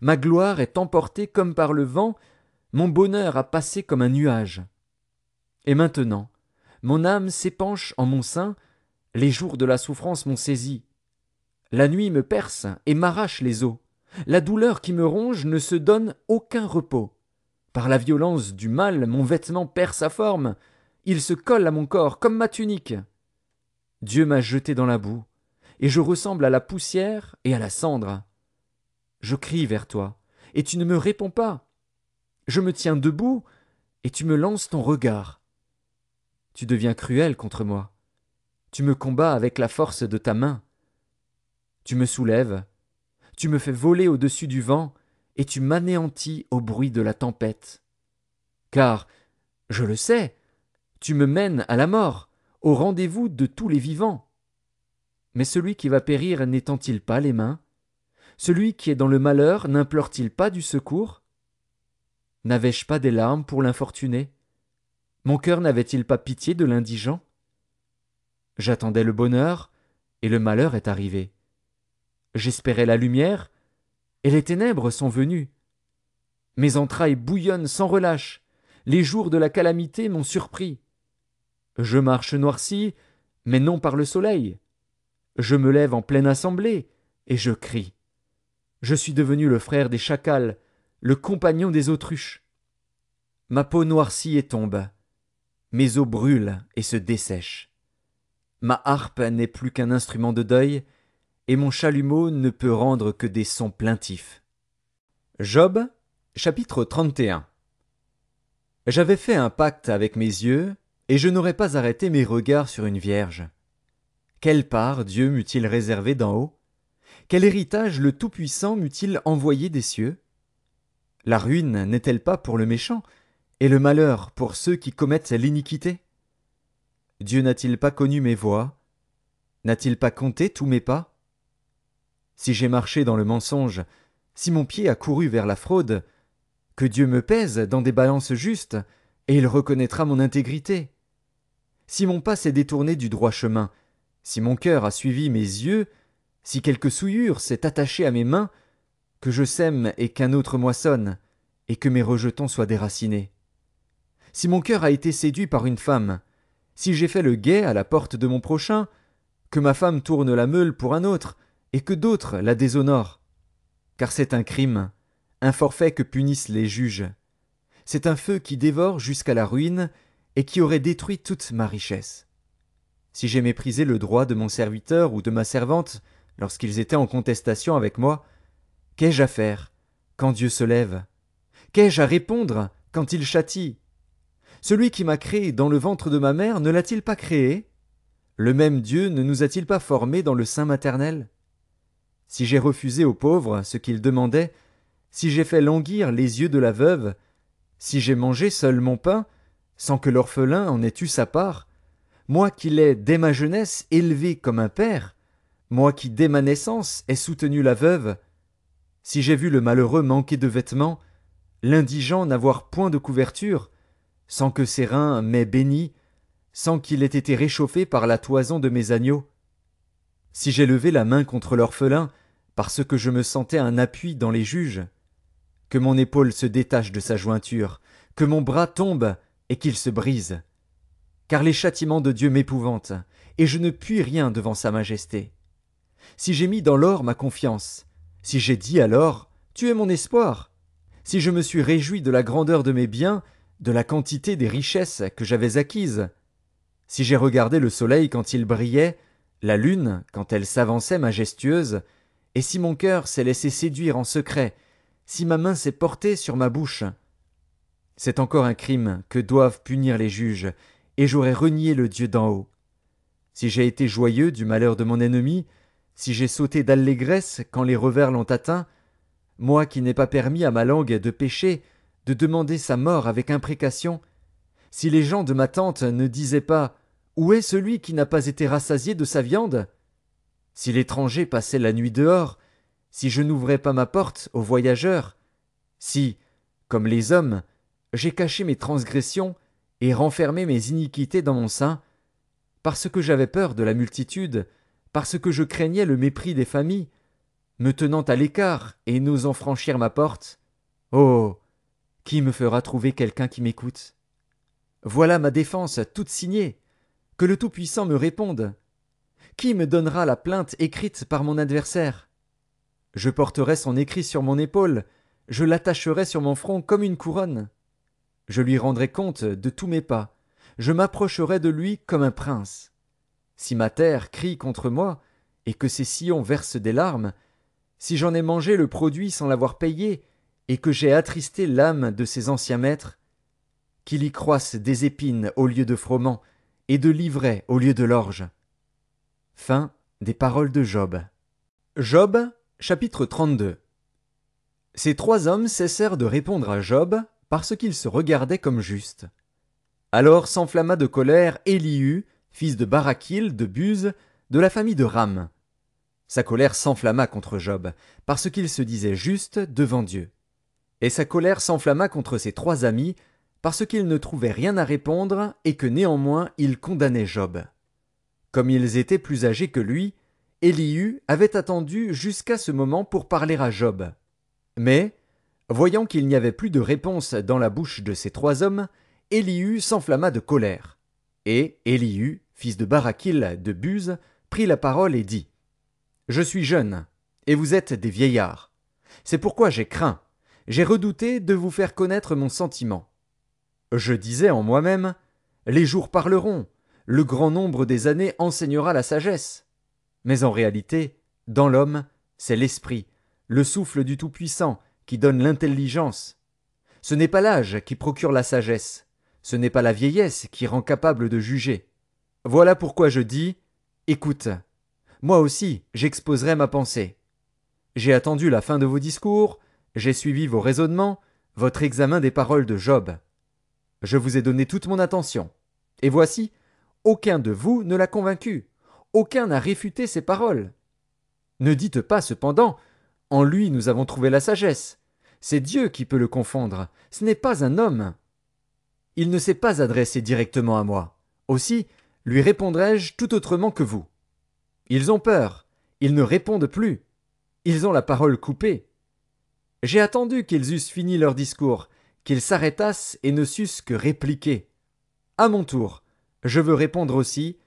Ma gloire est emportée comme par le vent, mon bonheur a passé comme un nuage. Et maintenant, mon âme s'épanche en mon sein, les jours de la souffrance m'ont saisi. La nuit me perce et m'arrache les os. La douleur qui me ronge ne se donne aucun repos. Par la violence du mal, mon vêtement perd sa forme. Il se colle à mon corps comme ma tunique. Dieu m'a jeté dans la boue, et je ressemble à la poussière et à la cendre. Je crie vers toi, et tu ne me réponds pas. Je me tiens debout, et tu me lances ton regard. Tu deviens cruel contre moi. Tu me combats avec la force de ta main. Tu me soulèves, tu me fais voler au-dessus du vent, et tu m'anéantis au bruit de la tempête. Car, je le sais, tu me mènes à la mort, au rendez-vous de tous les vivants. Mais celui qui va périr n'étend-il pas les mains? Celui qui est dans le malheur n'implore-t-il pas du secours? N'avais-je pas des larmes pour l'infortuné? Mon cœur n'avait-il pas pitié de l'indigent? J'attendais le bonheur, et le malheur est arrivé. J'espérais la lumière, et les ténèbres sont venues. Mes entrailles bouillonnent sans relâche, les jours de la calamité m'ont surpris. Je marche noirci, mais non par le soleil. Je me lève en pleine assemblée, et je crie. Je suis devenu le frère des chacals, le compagnon des autruches. Ma peau noircit et tombe. Mes os brûlent et se dessèchent. Ma harpe n'est plus qu'un instrument de deuil, et mon chalumeau ne peut rendre que des sons plaintifs. Job, chapitre 31. J'avais fait un pacte avec mes yeux, et je n'aurais pas arrêté mes regards sur une vierge. Quelle part Dieu m'eût-il réservé d'en haut? Quel héritage le Tout-Puissant m'eût-il envoyé des cieux? La ruine n'est-elle pas pour le méchant, et le malheur pour ceux qui commettent l'iniquité? Dieu n'a-t-il pas connu mes voies? N'a-t-il pas compté tous mes pas? Si j'ai marché dans le mensonge, si mon pied a couru vers la fraude, que Dieu me pèse dans des balances justes, et il reconnaîtra mon intégrité. Si mon pas s'est détourné du droit chemin, si mon cœur a suivi mes yeux, si quelque souillure s'est attachée à mes mains, que je sème et qu'un autre moissonne, et que mes rejetons soient déracinés. Si mon cœur a été séduit par une femme, si j'ai fait le guet à la porte de mon prochain, que ma femme tourne la meule pour un autre, et que d'autres la déshonorent. Car c'est un crime, un forfait que punissent les juges. C'est un feu qui dévore jusqu'à la ruine, et qui aurait détruit toute ma richesse. Si j'ai méprisé le droit de mon serviteur ou de ma servante, lorsqu'ils étaient en contestation avec moi, qu'ai-je à faire quand Dieu se lève? Qu'ai-je à répondre quand il châtie? Celui qui m'a créé dans le ventre de ma mère ne l'a-t-il pas créé? Le même Dieu ne nous a-t-il pas formés dans le sein maternel? Si j'ai refusé aux pauvres ce qu'ils demandaient, si j'ai fait languir les yeux de la veuve, si j'ai mangé seul mon pain, sans que l'orphelin en ait eu sa part, moi qui l'ai dès ma jeunesse élevé comme un père, moi qui dès ma naissance ai soutenu la veuve, si j'ai vu le malheureux manquer de vêtements, l'indigent n'avoir point de couverture, sans que ses reins m'aient béni, sans qu'il ait été réchauffé par la toison de mes agneaux, si j'ai levé la main contre l'orphelin, parce que je me sentais un appui dans les juges, que mon épaule se détache de sa jointure, que mon bras tombe et qu'il se brise. Car les châtiments de Dieu m'épouvantent, et je ne puis rien devant sa majesté. Si j'ai mis dans l'or ma confiance, si j'ai dit alors, tu es mon espoir, si je me suis réjoui de la grandeur de mes biens, de la quantité des richesses que j'avais acquises, si j'ai regardé le soleil quand il brillait, la lune quand elle s'avançait majestueuse, et si mon cœur s'est laissé séduire en secret, si ma main s'est portée sur ma bouche, c'est encore un crime que doivent punir les juges, et j'aurais renié le Dieu d'en haut. Si j'ai été joyeux du malheur de mon ennemi, si j'ai sauté d'allégresse quand les revers l'ont atteint, moi qui n'ai pas permis à ma langue de pécher, de demander sa mort avec imprécation, si les gens de ma tente ne disaient pas « Où est celui qui n'a pas été rassasié de sa viande ?» Si l'étranger passait la nuit dehors, si je n'ouvrais pas ma porte aux voyageurs, si, comme les hommes, j'ai caché mes transgressions et renfermé mes iniquités dans mon sein, parce que j'avais peur de la multitude, parce que je craignais le mépris des familles, me tenant à l'écart et n'osant franchir ma porte, oh, qui me fera trouver quelqu'un qui m'écoute? Voilà ma défense toute signée, que le Tout-Puissant me réponde. Qui me donnera la plainte écrite par mon adversaire? Je porterai son écrit sur mon épaule, je l'attacherai sur mon front comme une couronne. Je lui rendrai compte de tous mes pas, je m'approcherai de lui comme un prince. Si ma terre crie contre moi, et que ses sillons versent des larmes, si j'en ai mangé le produit sans l'avoir payé, et que j'ai attristé l'âme de ses anciens maîtres, qu'il y croisse des épines au lieu de froment, et de l'ivraie au lieu de l'orge. Fin des paroles de Job. Job, chapitre 32. Ces trois hommes cessèrent de répondre à Job parce qu'ils se regardaient comme justes. Alors s'enflamma de colère Élihu, fils de Barakil de Buz, de la famille de Ram. Sa colère s'enflamma contre Job, parce qu'il se disait juste devant Dieu. Et sa colère s'enflamma contre ses trois amis, parce qu'ils ne trouvaient rien à répondre et que néanmoins ils condamnaient Job. Comme ils étaient plus âgés que lui, Élihu avait attendu jusqu'à ce moment pour parler à Job. Mais, voyant qu'il n'y avait plus de réponse dans la bouche de ces trois hommes, Élihu s'enflamma de colère. Et Élihu, fils de Barakil de Buz, prit la parole et dit : Je suis jeune, et vous êtes des vieillards. C'est pourquoi j'ai craint, j'ai redouté de vous faire connaître mon sentiment. Je disais en moi-même : les jours parleront, le grand nombre des années enseignera la sagesse. Mais en réalité, dans l'homme, c'est l'esprit, le souffle du Tout-Puissant, qui donne l'intelligence. Ce n'est pas l'âge qui procure la sagesse, ce n'est pas la vieillesse qui rend capable de juger. Voilà pourquoi je dis : écoute, moi aussi j'exposerai ma pensée. J'ai attendu la fin de vos discours, j'ai suivi vos raisonnements, votre examen des paroles de Job. Je vous ai donné toute mon attention. Et voici, aucun de vous ne l'a convaincu, aucun n'a réfuté ses paroles. Ne dites pas cependant, en lui nous avons trouvé la sagesse. C'est Dieu qui peut le confondre, ce n'est pas un homme. Il ne s'est pas adressé directement à moi. Aussi, lui répondrai-je tout autrement que vous. Ils ont peur, ils ne répondent plus. Ils ont la parole coupée. J'ai attendu qu'ils eussent fini leur discours, qu'ils s'arrêtassent et ne sussent que répliquer. À mon tour, je veux répondre aussi,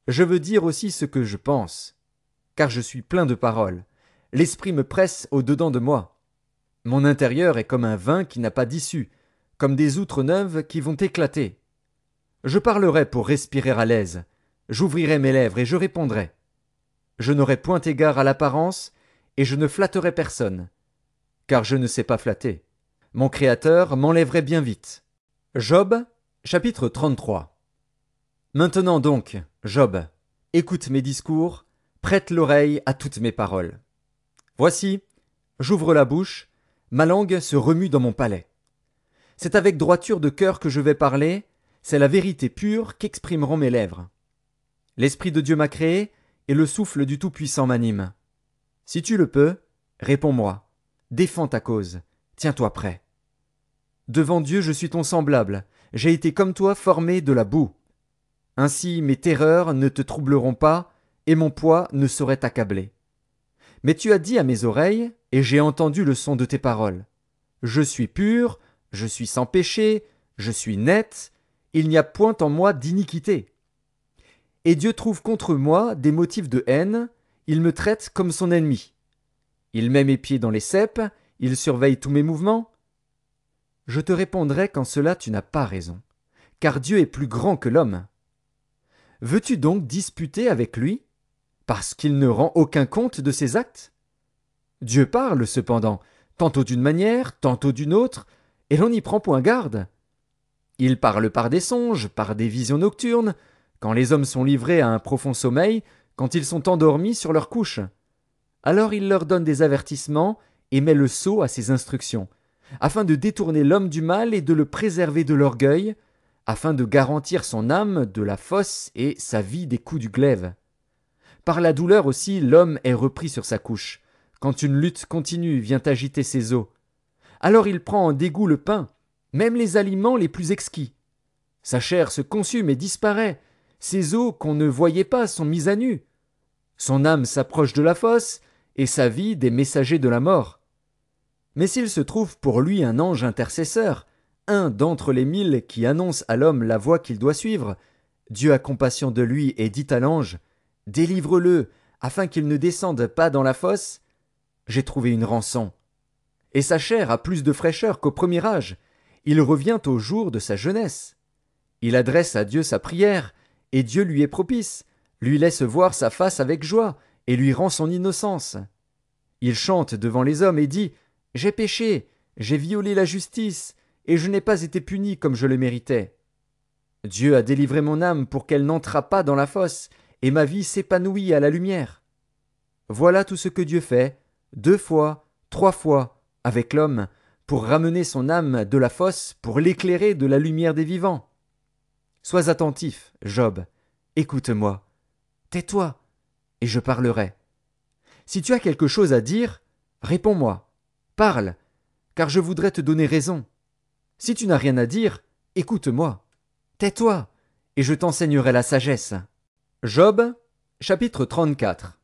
je veux dire aussi ce que je pense. Car je suis plein de paroles. L'esprit me presse au-dedans de moi. Mon intérieur est comme un vin qui n'a pas d'issue, comme des outres neuves qui vont éclater. Je parlerai pour respirer à l'aise. J'ouvrirai mes lèvres et je répondrai. Je n'aurai point égard à l'apparence et je ne flatterai personne. Car je ne sais pas flatter. Mon Créateur m'enlèverait bien vite. Job, Chapitre 33. Maintenant donc, Job, écoute mes discours, prête l'oreille à toutes mes paroles. Voici, j'ouvre la bouche, ma langue se remue dans mon palais. C'est avec droiture de cœur que je vais parler, c'est la vérité pure qu'exprimeront mes lèvres. L'Esprit de Dieu m'a créé, et le souffle du Tout-Puissant m'anime. Si tu le peux, réponds-moi, défends ta cause, tiens-toi prêt. Devant Dieu je suis ton semblable, j'ai été comme toi formé de la boue. Ainsi mes terreurs ne te troubleront pas, et mon poids ne saurait t'accabler. Mais tu as dit à mes oreilles, et j'ai entendu le son de tes paroles. Je suis pur, je suis sans péché, je suis net, il n'y a point en moi d'iniquité. Et Dieu trouve contre moi des motifs de haine, il me traite comme son ennemi. Il met mes pieds dans les ceps, il surveille tous mes mouvements. Je te répondrai qu'en cela tu n'as pas raison, car Dieu est plus grand que l'homme. Veux-tu donc disputer avec lui, parce qu'il ne rend aucun compte de ses actes? Dieu parle cependant, tantôt d'une manière, tantôt d'une autre, et l'on n'y prend point garde. Il parle par des songes, par des visions nocturnes, quand les hommes sont livrés à un profond sommeil, quand ils sont endormis sur leur couche. Alors il leur donne des avertissements et met le sceau à ses instructions, afin de détourner l'homme du mal et de le préserver de l'orgueil, afin de garantir son âme de la fosse et sa vie des coups du glaive. Par la douleur aussi l'homme est repris sur sa couche, quand une lutte continue vient agiter ses os. Alors il prend en dégoût le pain, même les aliments les plus exquis. Sa chair se consume et disparaît, ses os qu'on ne voyait pas sont mis à nu. Son âme s'approche de la fosse, et sa vie des messagers de la mort. Mais s'il se trouve pour lui un ange intercesseur, un d'entre les 1000 qui annonce à l'homme la voie qu'il doit suivre, Dieu a compassion de lui et dit à l'ange, « Délivre-le, afin qu'il ne descende pas dans la fosse. » J'ai trouvé une rançon. Et sa chair a plus de fraîcheur qu'au premier âge. Il revient au jour de sa jeunesse. Il adresse à Dieu sa prière, et Dieu lui est propice, lui laisse voir sa face avec joie, et lui rend son innocence. Il chante devant les hommes et dit, « J'ai péché, j'ai violé la justice, et je n'ai pas été puni comme je le méritais. Dieu a délivré mon âme pour qu'elle n'entrât pas dans la fosse, et ma vie s'épanouit à la lumière. » Voilà tout ce que Dieu fait, 2 fois, 3 fois, avec l'homme, pour ramener son âme de la fosse, pour l'éclairer de la lumière des vivants. Sois attentif, Job, écoute-moi, tais-toi, et je parlerai. Si tu as quelque chose à dire, réponds-moi, parle, car je voudrais te donner raison. Si tu n'as rien à dire, écoute-moi, tais-toi, et je t'enseignerai la sagesse. Job, chapitre 34.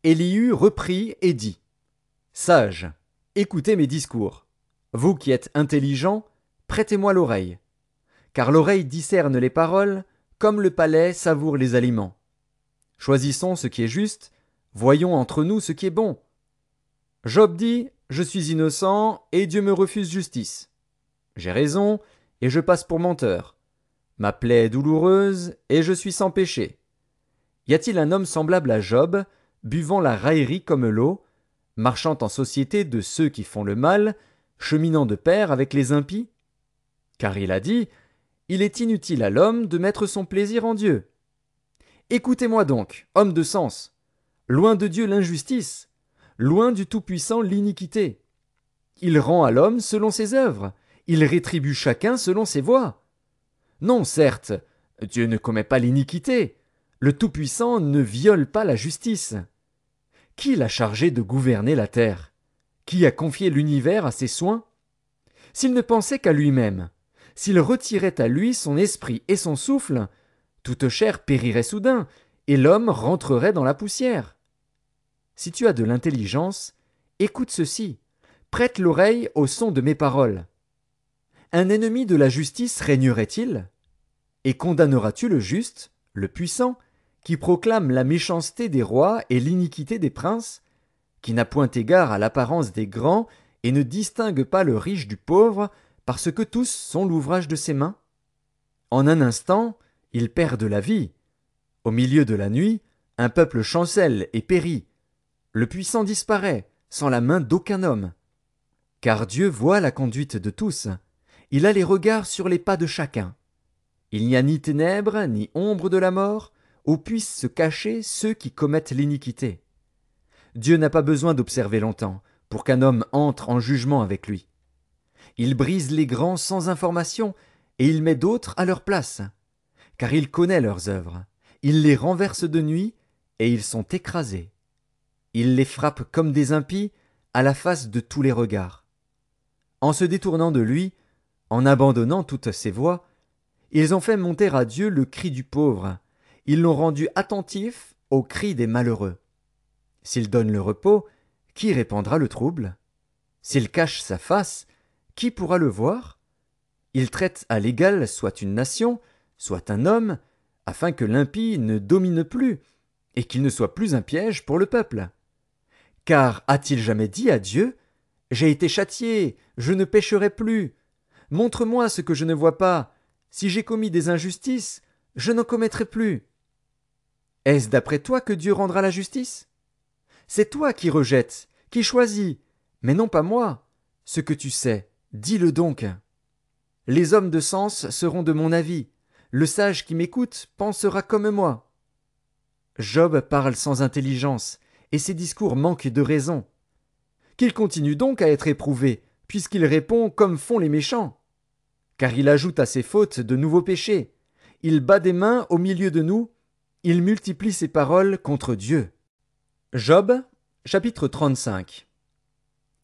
Élihu reprit et dit, « Sages, écoutez mes discours. Vous qui êtes intelligents, prêtez-moi l'oreille. Car l'oreille discerne les paroles, comme le palais savoure les aliments. Choisissons ce qui est juste, voyons entre nous ce qui est bon. » Job dit, « Je suis innocent, et Dieu me refuse justice. J'ai raison, et je passe pour menteur. Ma plaie est douloureuse, et je suis sans péché. Y a-t-il un homme semblable à Job, buvant la raillerie comme l'eau, marchant en société de ceux qui font le mal, cheminant de pair avec les impies? Car il a dit, « Il est inutile à l'homme de mettre son plaisir en Dieu. » Écoutez-moi donc, hommes de sens. Loin de Dieu l'injustice, loin du Tout-Puissant l'iniquité. Il rend à l'homme selon ses œuvres, il rétribue chacun selon ses voies. Non, certes, Dieu ne commet pas l'iniquité, le Tout-Puissant ne viole pas la justice. Qui l'a chargé de gouverner la terre? Qui a confié l'univers à ses soins? S'il ne pensait qu'à lui-même, s'il retirait à lui son esprit et son souffle, toute chair périrait soudain, et l'homme rentrerait dans la poussière. Si tu as de l'intelligence, écoute ceci, prête l'oreille au son de mes paroles. Un ennemi de la justice régnerait-il? Et condamneras-tu le juste, le puissant, qui proclame la méchanceté des rois et l'iniquité des princes, qui n'a point égard à l'apparence des grands et ne distingue pas le riche du pauvre, parce que tous sont l'ouvrage de ses mains? En un instant, ils perdent la vie. Au milieu de la nuit, un peuple chancelle et périt. Le puissant disparaît, sans la main d'aucun homme. Car Dieu voit la conduite de tous, Il a les regards sur les pas de chacun. Il n'y a ni ténèbres, ni ombre de la mort, où puissent se cacher ceux qui commettent l'iniquité. Dieu n'a pas besoin d'observer longtemps pour qu'un homme entre en jugement avec lui. Il brise les grands sans information et il met d'autres à leur place, car il connaît leurs œuvres. Il les renverse de nuit et ils sont écrasés. Il les frappe comme des impies à la face de tous les regards. En se détournant de lui, en abandonnant toutes ses voies, ils ont fait monter à Dieu le cri du pauvre. Ils l'ont rendu attentif au cri des malheureux. S'il donne le repos, qui répandra le trouble? S'il cache sa face, qui pourra le voir? Il traite à l'égal soit une nation, soit un homme, afin que l'impie ne domine plus, et qu'il ne soit plus un piège pour le peuple. Car a-t-il jamais dit à Dieu: « J'ai été châtié, je ne pécherai plus. Montre-moi ce que je ne vois pas. Si j'ai commis des injustices, je n'en commettrai plus. » Est-ce d'après toi que Dieu rendra la justice? C'est toi qui rejettes, qui choisis, mais non pas moi. Ce que tu sais, dis-le donc. Les hommes de sens seront de mon avis. Le sage qui m'écoute pensera comme moi. Job parle sans intelligence, et ses discours manquent de raison. Qu'il continue donc à être éprouvé, puisqu'il répond comme font les méchants. Car il ajoute à ses fautes de nouveaux péchés. Il bat des mains au milieu de nous, il multiplie ses paroles contre Dieu. Job, chapitre 35.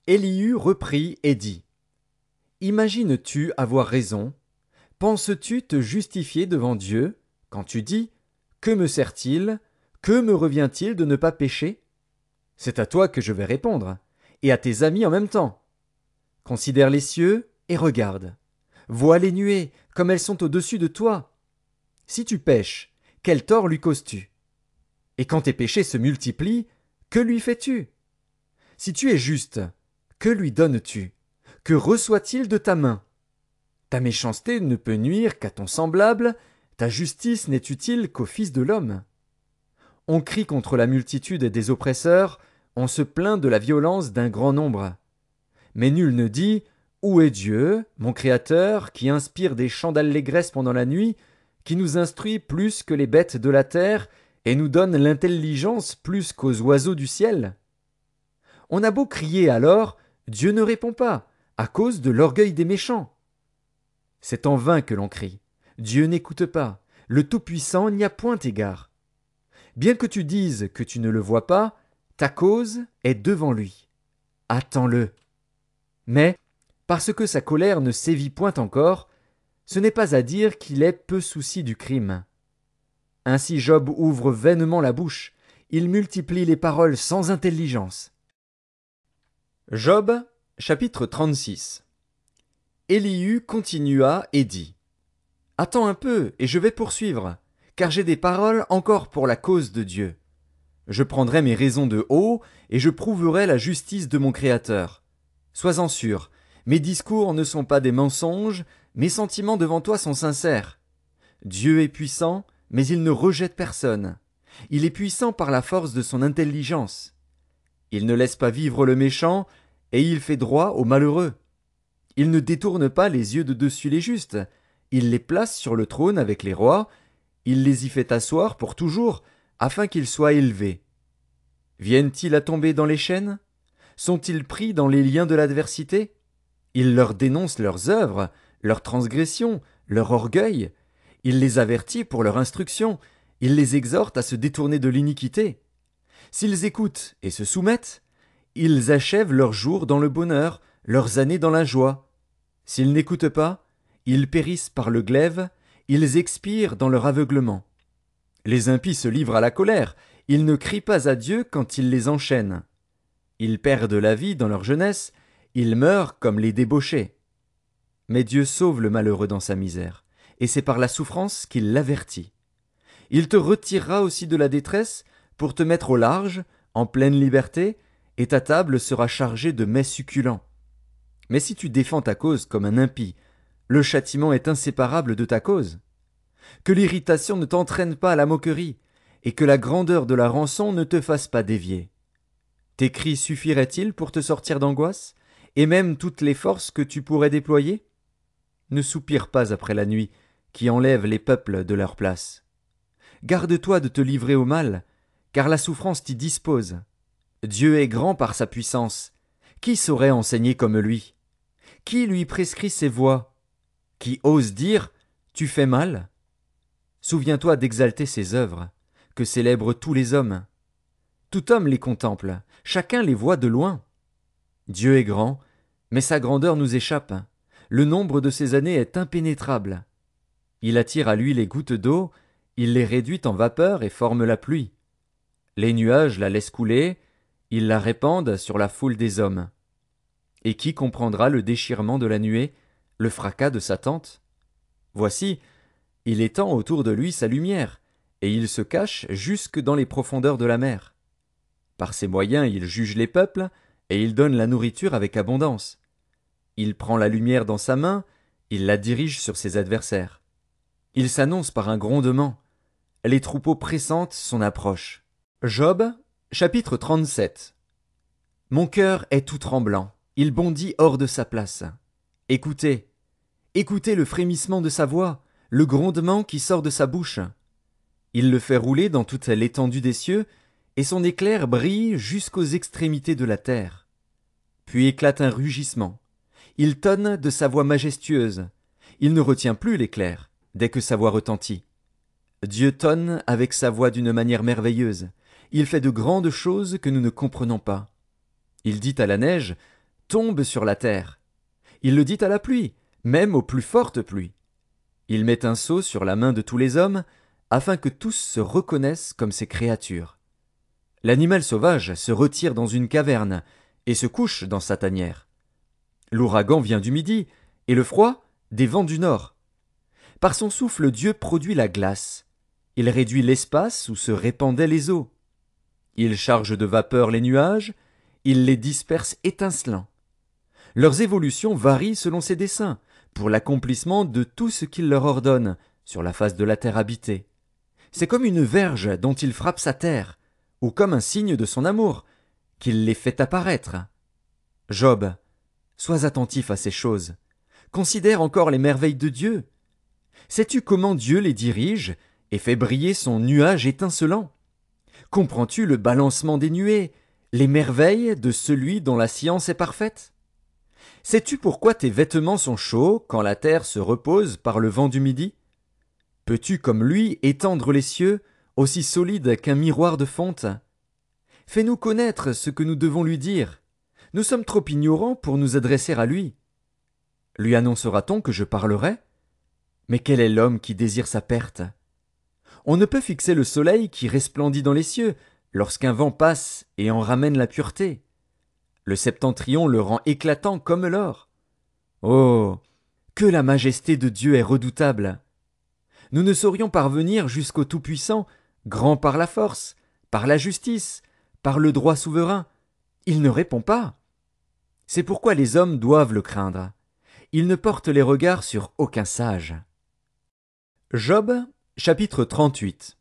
Élihu reprit et dit: Imagines-tu avoir raison? Penses-tu te justifier devant Dieu quand tu dis: Que me sert-il? Que me revient-il de ne pas pécher? C'est à toi que je vais répondre, et à tes amis en même temps. Considère les cieux et regarde. Vois les nuées, comme elles sont au-dessus de toi. Si tu pèches, quel tort lui causes-tu? Et quand tes péchés se multiplient, que lui fais-tu? Si tu es juste, que lui donnes-tu? Que reçoit-il de ta main? Ta méchanceté ne peut nuire qu'à ton semblable, ta justice n'est utile qu'au Fils de l'homme. On crie contre la multitude des oppresseurs, on se plaint de la violence d'un grand nombre. Mais nul ne dit: Où est Dieu, mon Créateur, qui inspire des chants d'allégresse pendant la nuit, qui nous instruit plus que les bêtes de la terre, et nous donne l'intelligence plus qu'aux oiseaux du ciel? On a beau crier alors, Dieu ne répond pas, à cause de l'orgueil des méchants. C'est en vain que l'on crie. Dieu n'écoute pas, le Tout-Puissant n'y a point égard. Bien que tu dises que tu ne le vois pas, ta cause est devant lui. Attends-le. Mais, parce que sa colère ne sévit point encore, ce n'est pas à dire qu'il ait peu souci du crime. Ainsi Job ouvre vainement la bouche, il multiplie les paroles sans intelligence. Job, chapitre 36. Élihu continua et dit: Attends un peu, et je vais poursuivre, car j'ai des paroles encore pour la cause de Dieu. Je prendrai mes raisons de haut, et je prouverai la justice de mon Créateur. Sois-en sûr, mes discours ne sont pas des mensonges, mes sentiments devant toi sont sincères. Dieu est puissant, mais il ne rejette personne. Il est puissant par la force de son intelligence. Il ne laisse pas vivre le méchant, et il fait droit aux malheureux. Il ne détourne pas les yeux de dessus les justes, il les place sur le trône avec les rois, il les y fait asseoir pour toujours, afin qu'ils soient élevés. Viennent-ils à tomber dans les chaînes? Sont-ils pris dans les liens de l'adversité? Il leur dénonce leurs œuvres, leurs transgressions, leur orgueil. Il les avertit pour leur instruction, il les exhorte à se détourner de l'iniquité. S'ils écoutent et se soumettent, ils achèvent leurs jours dans le bonheur, leurs années dans la joie. S'ils n'écoutent pas, ils périssent par le glaive, ils expirent dans leur aveuglement. Les impies se livrent à la colère, ils ne crient pas à Dieu quand il les enchaîne. Ils perdent la vie dans leur jeunesse, ils meurent comme les débauchés. Mais Dieu sauve le malheureux dans sa misère, et c'est par la souffrance qu'il l'avertit. Il te retirera aussi de la détresse pour te mettre au large, en pleine liberté, et ta table sera chargée de mets succulents. Mais si tu défends ta cause comme un impie, le châtiment est inséparable de ta cause. Que l'irritation ne t'entraîne pas à la moquerie, et que la grandeur de la rançon ne te fasse pas dévier. Tes cris suffiraient-ils pour te sortir d'angoisse, et même toutes les forces que tu pourrais déployer? ne soupire pas après la nuit, qui enlève les peuples de leur place. Garde-toi de te livrer au mal, car la souffrance t'y dispose. Dieu est grand par sa puissance. Qui saurait enseigner comme lui? Qui lui prescrit ses voies? Qui ose dire « Tu fais mal » ? Souviens-toi d'exalter ses œuvres, que célèbrent tous les hommes. Tout homme les contemple, chacun les voit de loin. Dieu est grand, mais sa grandeur nous échappe. Le nombre de ses années est impénétrable. Il attire à lui les gouttes d'eau, il les réduit en vapeur et forme la pluie. Les nuages la laissent couler, ils la répandent sur la foule des hommes. Et qui comprendra le déchirement de la nuée, le fracas de sa tente? Voici, il étend autour de lui sa lumière, et il se cache jusque dans les profondeurs de la mer. Par ses moyens il juge les peuples, et il donne la nourriture avec abondance. Il prend la lumière dans sa main, il la dirige sur ses adversaires. Il s'annonce par un grondement. Les troupeaux pressentent son approche. Job, chapitre 37. Mon cœur est tout tremblant, il bondit hors de sa place. Écoutez, écoutez le frémissement de sa voix, le grondement qui sort de sa bouche. Il le fait rouler dans toute l'étendue des cieux, et son éclair brille jusqu'aux extrémités de la terre. Puis éclate un rugissement. Il tonne de sa voix majestueuse. Il ne retient plus l'éclair, dès que sa voix retentit. Dieu tonne avec sa voix d'une manière merveilleuse. Il fait de grandes choses que nous ne comprenons pas. Il dit à la neige, « Tombe sur la terre ». Il le dit à la pluie, même aux plus fortes pluies. Il met un sceau sur la main de tous les hommes, afin que tous se reconnaissent comme ses créatures. L'animal sauvage se retire dans une caverne et se couche dans sa tanière. L'ouragan vient du midi, et le froid des vents du nord. Par son souffle, Dieu produit la glace. Il réduit l'espace où se répandaient les eaux. Il charge de vapeur les nuages, il les disperse étincelants. Leurs évolutions varient selon ses desseins, pour l'accomplissement de tout ce qu'il leur ordonne, sur la face de la terre habitée. C'est comme une verge dont il frappe sa terre, ou comme un signe de son amour, qu'il les fait apparaître. Job, sois attentif à ces choses. Considère encore les merveilles de Dieu. Sais-tu comment Dieu les dirige et fait briller son nuage étincelant? Comprends-tu le balancement des nuées, les merveilles de celui dont la science est parfaite? Sais-tu pourquoi tes vêtements sont chauds quand la terre se repose par le vent du midi? Peux-tu, comme lui, étendre les cieux, aussi solides qu'un miroir de fonte? Fais-nous connaître ce que nous devons lui dire. Nous sommes trop ignorants pour nous adresser à lui. Lui annoncera-t-on que je parlerai? Mais quel est l'homme qui désire sa perte? On ne peut fixer le soleil qui resplendit dans les cieux, lorsqu'un vent passe et en ramène la pureté. Le septentrion le rend éclatant comme l'or. Oh, que la majesté de Dieu est redoutable! Nous ne saurions parvenir jusqu'au Tout-Puissant, grand par la force, par la justice, par le droit souverain. Il ne répond pas. C'est pourquoi les hommes doivent le craindre. Il ne porte les regards sur aucun sage. Job, chapitre 38.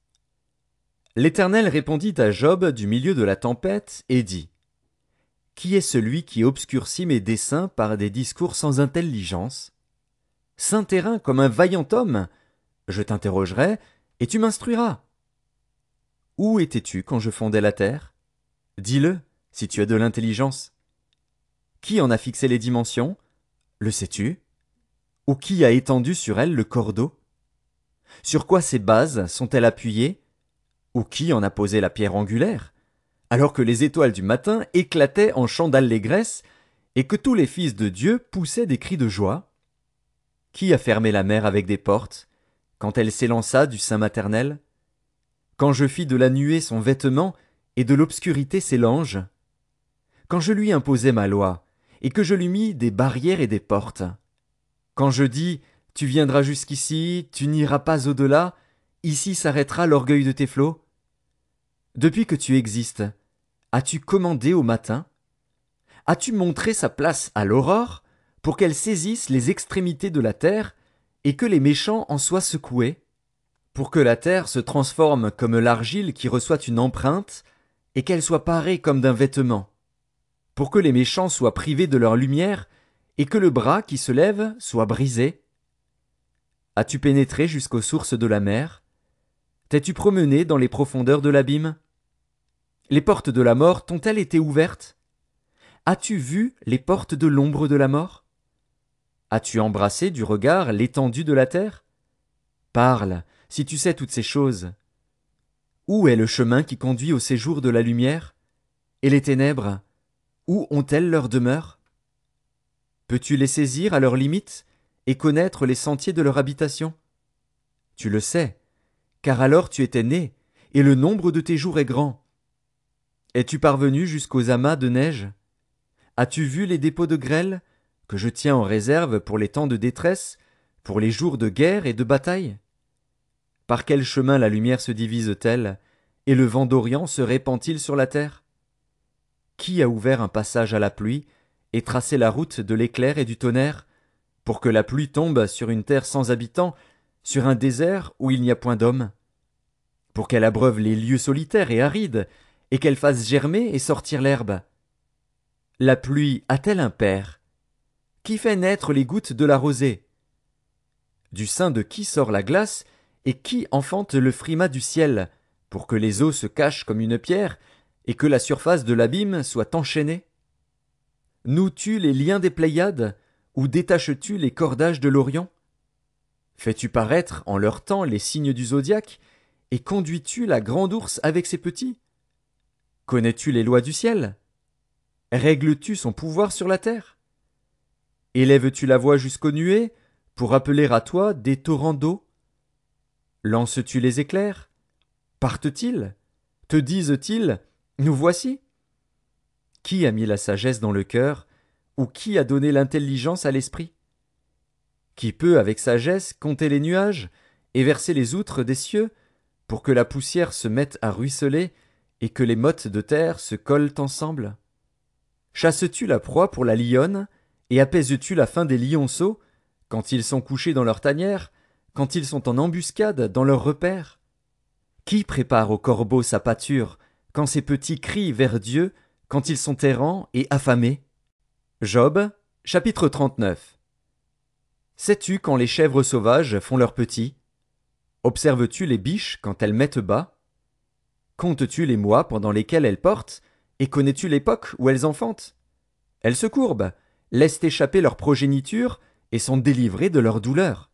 L'Éternel répondit à Job du milieu de la tempête et dit : Qui est celui qui obscurcit mes desseins par des discours sans intelligence? Saint terrain comme un vaillant homme, je t'interrogerai et tu m'instruiras. Où étais-tu quand je fondais la terre? Dis-le, si tu as de l'intelligence. Qui en a fixé les dimensions? Le sais-tu? Ou qui a étendu sur elle le cordeau? Sur quoi ces bases sont-elles appuyées? Ou qui en a posé la pierre angulaire? Alors que les étoiles du matin éclataient en chants d'allégresse et que tous les fils de Dieu poussaient des cris de joie? Qui a fermé la mer avec des portes, quand elle s'élança du sein maternel? Quand je fis de la nuée son vêtement et de l'obscurité ses langes? Quand je lui imposai ma loi et que je lui mis des barrières et des portes? Quand je dis, tu viendras jusqu'ici, tu n'iras pas au-delà, ici s'arrêtera l'orgueil de tes flots? Depuis que tu existes, as-tu commandé au matin? As-tu montré sa place à l'aurore pour qu'elle saisisse les extrémités de la terre et que les méchants en soient secoués? Pour que la terre se transforme comme l'argile qui reçoit une empreinte et qu'elle soit parée comme d'un vêtement? Pour que les méchants soient privés de leur lumière et que le bras qui se lève soit brisé? As-tu pénétré jusqu'aux sources de la mer? T'es-tu promené dans les profondeurs de l'abîme? Les portes de la mort t'ont-elles été ouvertes? As-tu vu les portes de l'ombre de la mort? As-tu embrassé du regard l'étendue de la terre? Parle, si tu sais toutes ces choses. Où est le chemin qui conduit au séjour de la lumière? Et les ténèbres, où ont-elles leur demeure? Peux-tu les saisir à leurs limites et connaître les sentiers de leur habitation? Tu le sais, car alors tu étais né, et le nombre de tes jours est grand. Es-tu parvenu jusqu'aux amas de neige? As-tu vu les dépôts de grêle, que je tiens en réserve pour les temps de détresse, pour les jours de guerre et de bataille? Par quel chemin la lumière se divise-t-elle, et le vent d'Orient se répand-il sur la terre? Qui a ouvert un passage à la pluie, et tracé la route de l'éclair et du tonnerre, pour que la pluie tombe sur une terre sans habitants, sur un désert où il n'y a point d'homme? Pour qu'elle abreuve les lieux solitaires et arides, et qu'elle fasse germer et sortir l'herbe? La pluie a-t-elle un père? Qui fait naître les gouttes de la rosée? Du sein de qui sort la glace, et qui enfante le frimas du ciel, pour que les eaux se cachent comme une pierre, et que la surface de l'abîme soit enchaînée? Noues-tu les liens des Pléiades, ou détaches-tu les cordages de l'Orient? Fais-tu paraître en leur temps les signes du zodiaque, et conduis-tu la grande ours avec ses petits? Connais-tu les lois du ciel? Règles-tu son pouvoir sur la terre? Élèves-tu la voix jusqu'aux nuées, pour appeler à toi des torrents d'eau? Lances-tu les éclairs? Partent-ils? Te disent-ils, nous voici? Qui a mis la sagesse dans le cœur, ou qui a donné l'intelligence à l'esprit? Qui peut avec sagesse compter les nuages, et verser les outres des cieux, pour que la poussière se mette à ruisseler, et que les mottes de terre se collent ensemble? Chasses-tu la proie pour la lionne, et apaises-tu la faim des lionceaux, quand ils sont couchés dans leur tanière, quand ils sont en embuscade dans leur repère? Qui prépare au corbeau sa pâture, quand ses petits crient vers Dieu, quand ils sont errants et affamés? Job, chapitre 39. Sais-tu quand les chèvres sauvages font leurs petits? Observes-tu les biches quand elles mettent bas? Comptes-tu les mois pendant lesquels elles portent, et connais-tu l'époque où elles enfantent? Elles se courbent, laissent échapper leur progéniture, et sont délivrées de leur douleur.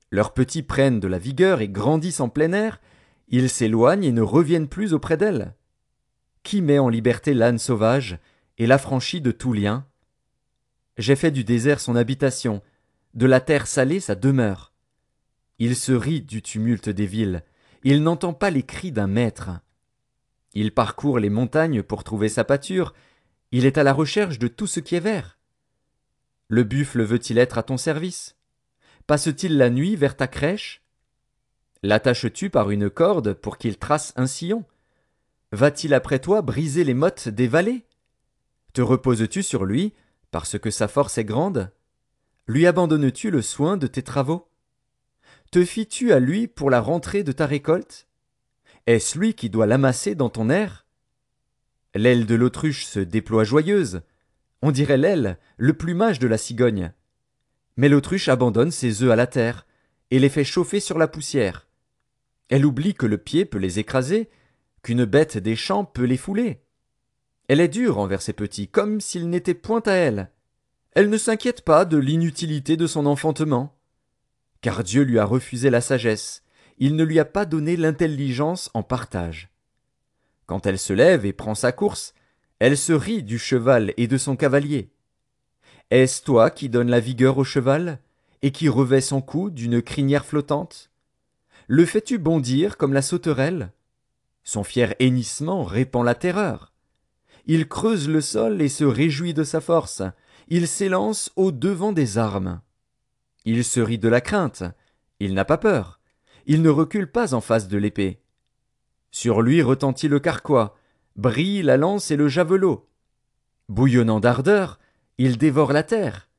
Leurs petits prennent de la vigueur et grandissent en plein air, ils s'éloignent et ne reviennent plus auprès d'elles. Qui met en liberté l'âne sauvage, et l'affranchit de tout lien? J'ai fait du désert son habitation, de la terre salée sa demeure. Il se rit du tumulte des villes, il n'entend pas les cris d'un maître. Il parcourt les montagnes pour trouver sa pâture, il est à la recherche de tout ce qui est vert. Le buffle veut-il être à ton service? Passe-t-il la nuit vers ta crèche? L'attaches-tu par une corde pour qu'il trace un sillon? Va-t-il après toi briser les mottes des vallées? Te reposes-tu sur lui, parce que sa force est grande? Lui abandonnes-tu le soin de tes travaux? Te fies-tu à lui pour la rentrée de ta récolte? Est-ce lui qui doit l'amasser dans ton air? L'aile de l'autruche se déploie joyeuse. On dirait l'aile, le plumage de la cigogne. Mais l'autruche abandonne ses œufs à la terre, et les fait chauffer sur la poussière. Elle oublie que le pied peut les écraser, qu'une bête des champs peut les fouler. Elle est dure envers ses petits, comme s'ils n'étaient point à elle. Elle ne s'inquiète pas de l'inutilité de son enfantement. Car Dieu lui a refusé la sagesse, il ne lui a pas donné l'intelligence en partage. Quand elle se lève et prend sa course, elle se rit du cheval et de son cavalier. Est-ce toi qui donnes la vigueur au cheval, et qui revêt son cou d'une crinière flottante? Le fais-tu bondir comme la sauterelle? Son fier hennissement répand la terreur. Il creuse le sol et se réjouit de sa force. Il s'élance au devant des armes. Il se rit de la crainte. Il n'a pas peur. Il ne recule pas en face de l'épée. Sur lui retentit le carquois, brille la lance et le javelot. Bouillonnant d'ardeur, il dévore la terre.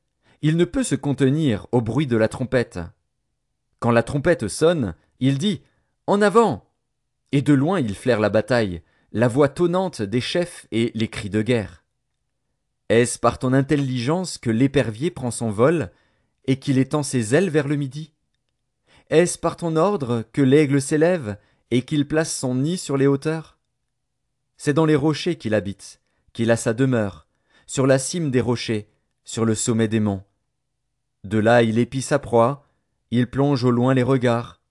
Il ne peut se contenir au bruit de la trompette. Quand la trompette sonne, il dit « En avant !» Et de loin il flaire la bataille, la voix tonnante des chefs et les cris de guerre. Est-ce par ton intelligence que l'épervier prend son vol, et qu'il étend ses ailes vers le midi? Est-ce par ton ordre que l'aigle s'élève et qu'il place son nid sur les hauteurs? C'est dans les rochers qu'il habite, qu'il a sa demeure, sur la cime des rochers, sur le sommet des monts. De là il épie sa proie, il plonge au loin les regards.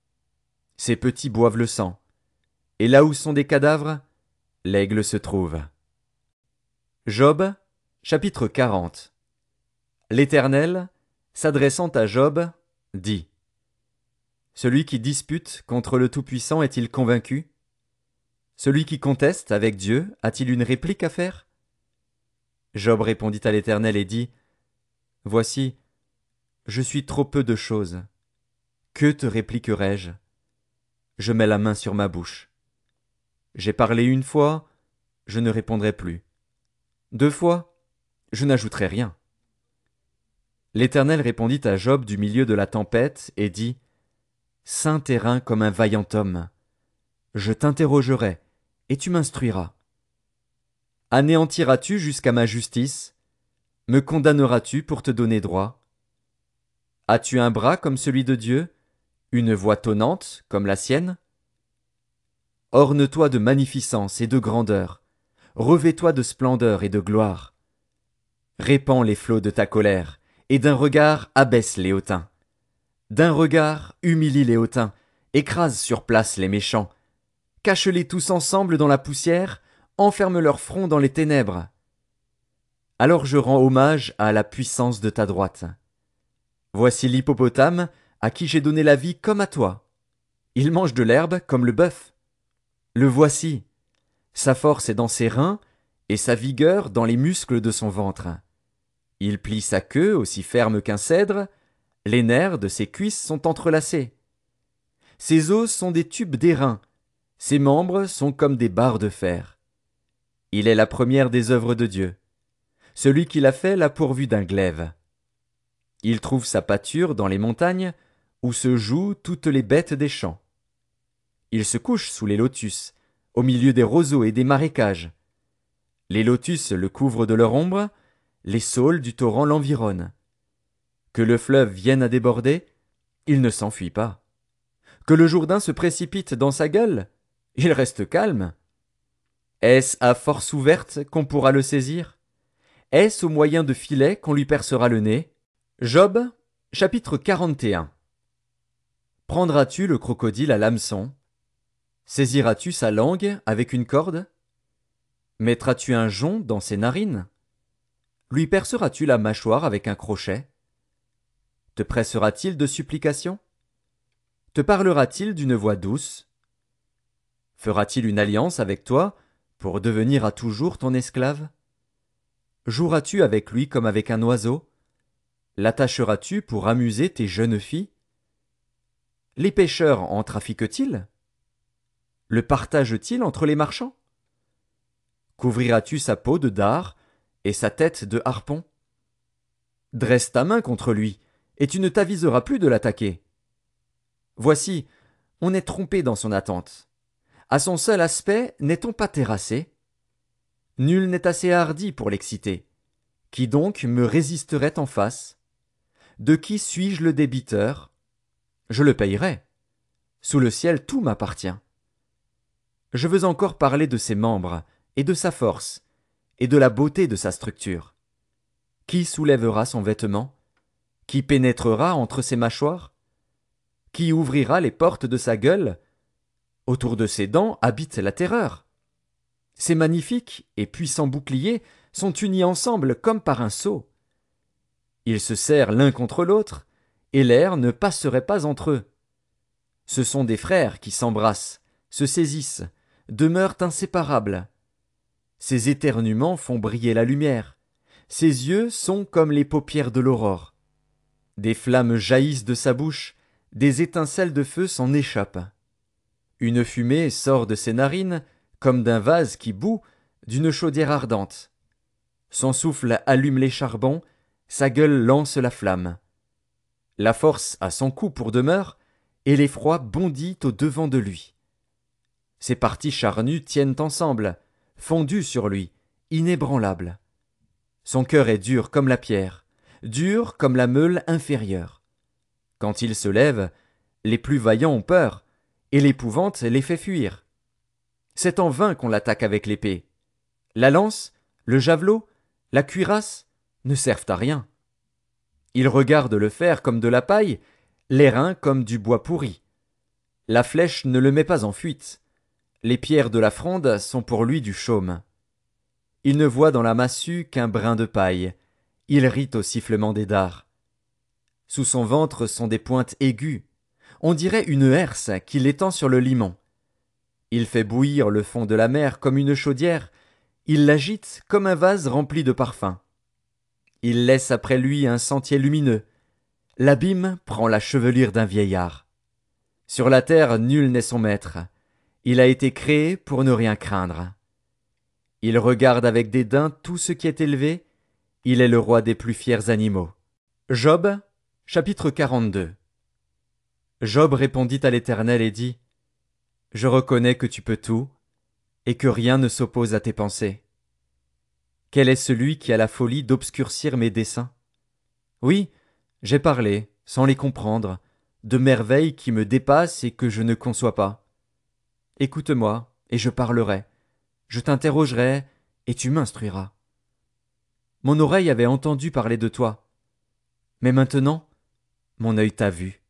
Ses petits boivent le sang. Et là où sont des cadavres, l'aigle se trouve. Job, chapitre 40. L'Éternel, s'adressant à Job, dit: Celui qui dispute contre le Tout-Puissant est-il convaincu? Celui qui conteste avec Dieu a-t-il une réplique à faire? Job répondit à l'Éternel et dit: Voici, je suis trop peu de choses. Que te répliquerai-je? Je mets la main sur ma bouche. J'ai parlé une fois, je ne répondrai plus. 2 fois, je n'ajouterai rien. L'Éternel répondit à Job du milieu de la tempête et dit: Saint terrain comme un vaillant homme. Je t'interrogerai, et tu m'instruiras. Anéantiras-tu jusqu'à ma justice? Me condamneras-tu pour te donner droit? As-tu un bras comme celui de Dieu, une voix tonnante comme la sienne? Orne-toi de magnificence et de grandeur, revêt-toi de splendeur et de gloire. Répands les flots de ta colère, et d'un regard abaisse les hautains. D'un regard humilie les hautains, écrase sur place les méchants. Cache-les tous ensemble dans la poussière, enferme leur front dans les ténèbres. Alors je rends hommage à la puissance de ta droite. Voici l'hippopotame, à qui j'ai donné la vie comme à toi. Il mange de l'herbe comme le bœuf. Le voici. Sa force est dans ses reins, et sa vigueur dans les muscles de son ventre. Il plie sa queue aussi ferme qu'un cèdre, les nerfs de ses cuisses sont entrelacés. Ses os sont des tubes d'airain, ses membres sont comme des barres de fer. Il est la première des œuvres de Dieu. Celui qui l'a fait l'a pourvu d'un glaive. Il trouve sa pâture dans les montagnes, où se jouent toutes les bêtes des champs. Il se couche sous les lotus, au milieu des roseaux et des marécages. Les lotus le couvrent de leur ombre, les saules du torrent l'environnent. Que le fleuve vienne à déborder, il ne s'enfuit pas. Que le Jourdain se précipite dans sa gueule, il reste calme. Est-ce à force ouverte qu'on pourra le saisir? Est-ce au moyen de filets qu'on lui percera le nez? Job, chapitre 41. Prendras-tu le crocodile à l'hameçon? Saisiras-tu sa langue avec une corde? Mettras-tu un jonc dans ses narines? Lui perceras-tu la mâchoire avec un crochet? Te pressera-t-il de supplications? Te parlera-t-il d'une voix douce? Fera-t-il une alliance avec toi pour devenir à toujours ton esclave? Joueras-tu avec lui comme avec un oiseau? L'attacheras-tu pour amuser tes jeunes filles? Les pêcheurs en trafiquent-ils? Le partagent-ils entre les marchands? Couvriras-tu sa peau de dard et sa tête de harpon? Dresse ta main contre lui, et tu ne t'aviseras plus de l'attaquer. Voici, on est trompé dans son attente. À son seul aspect, n'est-on pas terrassé? Nul n'est assez hardi pour l'exciter. Qui donc me résisterait en face? De qui suis-je le débiteur? Je le payerai. Sous le ciel, tout m'appartient. Je veux encore parler de ses membres, et de sa force, et de la beauté de sa structure. Qui soulèvera son vêtement? Qui pénétrera entre ses mâchoires? Qui ouvrira les portes de sa gueule? Autour de ses dents habite la terreur. Ses magnifiques et puissants boucliers sont unis ensemble comme par un sceau. Ils se serrent l'un contre l'autre, et l'air ne passerait pas entre eux. Ce sont des frères qui s'embrassent, se saisissent, demeurent inséparables. Ses éternuements font briller la lumière. Ses yeux sont comme les paupières de l'aurore. Des flammes jaillissent de sa bouche, des étincelles de feu s'en échappent. Une fumée sort de ses narines, comme d'un vase qui bout, d'une chaudière ardente. Son souffle allume les charbons, sa gueule lance la flamme. La force a son cou pour demeure, et l'effroi bondit au devant de lui. Ses parties charnues tiennent ensemble, fondues sur lui, inébranlables. Son cœur est dur comme la pierre, dur comme la meule inférieure. Quand il se lève, Les plus vaillants ont peur, et l'épouvante les fait fuir. C'est en vain qu'on l'attaque avec l'épée. La lance, le javelot, la cuirasse ne servent à rien. Il regarde le fer comme de la paille, l'airain comme du bois pourri. La flèche ne le met pas en fuite. Les pierres de la fronde sont pour lui du chaume. Il ne voit dans la massue qu'un brin de paille. Il rit au sifflement des dards. Sous son ventre sont des pointes aiguës. On dirait une herse qui l'étend sur le limon. Il fait bouillir le fond de la mer comme une chaudière. Il l'agite comme un vase rempli de parfums. Il laisse après lui un sentier lumineux. L'abîme prend la chevelure d'un vieillard. Sur la terre, nul n'est son maître. Il a été créé pour ne rien craindre. Il regarde avec dédain tout ce qui est élevé. Il est le roi des plus fiers animaux. Job, chapitre 42. Job répondit à l'Éternel et dit: Je reconnais que tu peux tout, et que rien ne s'oppose à tes pensées. Quel est celui qui a la folie d'obscurcir mes desseins? Oui, j'ai parlé, sans les comprendre, de merveilles qui me dépassent et que je ne conçois pas. Écoute-moi, et je parlerai. Je t'interrogerai, et tu m'instruiras. Mon oreille avait entendu parler de toi. Mais maintenant, mon œil t'a vu.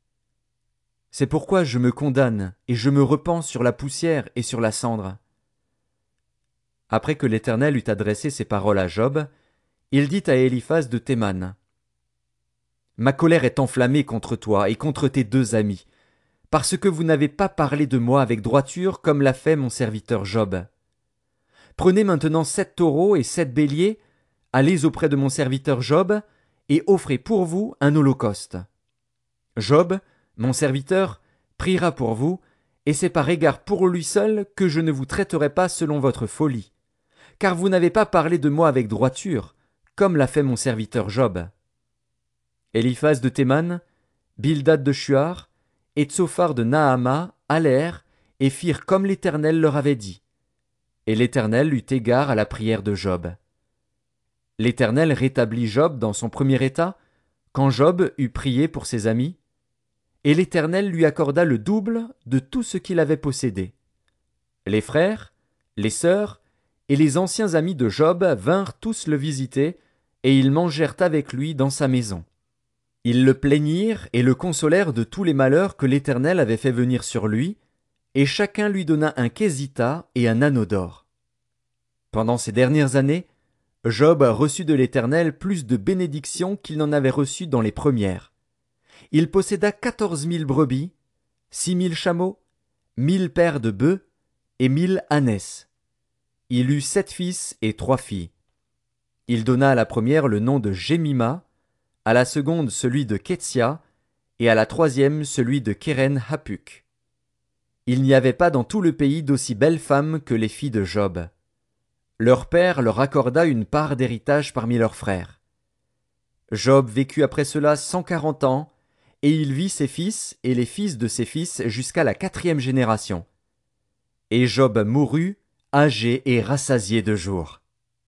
C'est pourquoi je me condamne, et je me repens sur la poussière et sur la cendre. Après que l'Éternel eut adressé ces paroles à Job, il dit à Éliphaz de Théman: Ma colère est enflammée contre toi et contre tes deux amis, parce que vous n'avez pas parlé de moi avec droiture comme l'a fait mon serviteur Job. Prenez maintenant 7 taureaux et 7 béliers, allez auprès de mon serviteur Job, et offrez pour vous un holocauste. Job, mon serviteur, priera pour vous, et c'est par égard pour lui seul que je ne vous traiterai pas selon votre folie, car vous n'avez pas parlé de moi avec droiture, comme l'a fait mon serviteur Job. Éliphaz de Théman, Bildad de Shuar, et Tsophar de Nahama allèrent et firent comme l'Éternel leur avait dit. Et l'Éternel eut égard à la prière de Job. L'Éternel rétablit Job dans son premier état, quand Job eut prié pour ses amis, et l'Éternel lui accorda le double de tout ce qu'il avait possédé. Les frères, les sœurs et les anciens amis de Job vinrent tous le visiter, et ils mangèrent avec lui dans sa maison. Ils le plaignirent et le consolèrent de tous les malheurs que l'Éternel avait fait venir sur lui, et chacun lui donna un késita et un anneau d'or. Pendant ces dernières années, Job reçut de l'Éternel plus de bénédictions qu'il n'en avait reçues dans les premières. Il posséda 14 000 brebis, 6 000 chameaux, 1 000 paires de bœufs et 1 000 ânesses. Il eut 7 fils et 3 filles. Il donna à la première le nom de Jémima, à la seconde celui de Ketsia, et à la troisième celui de Kéren Hapuk. Il n'y avait pas dans tout le pays d'aussi belles femmes que les filles de Job. Leur père leur accorda une part d'héritage parmi leurs frères. Job vécut après cela 140 ans, et il vit ses fils et les fils de ses fils jusqu'à la 4e génération. Et Job mourut, âgé et rassasié de jours.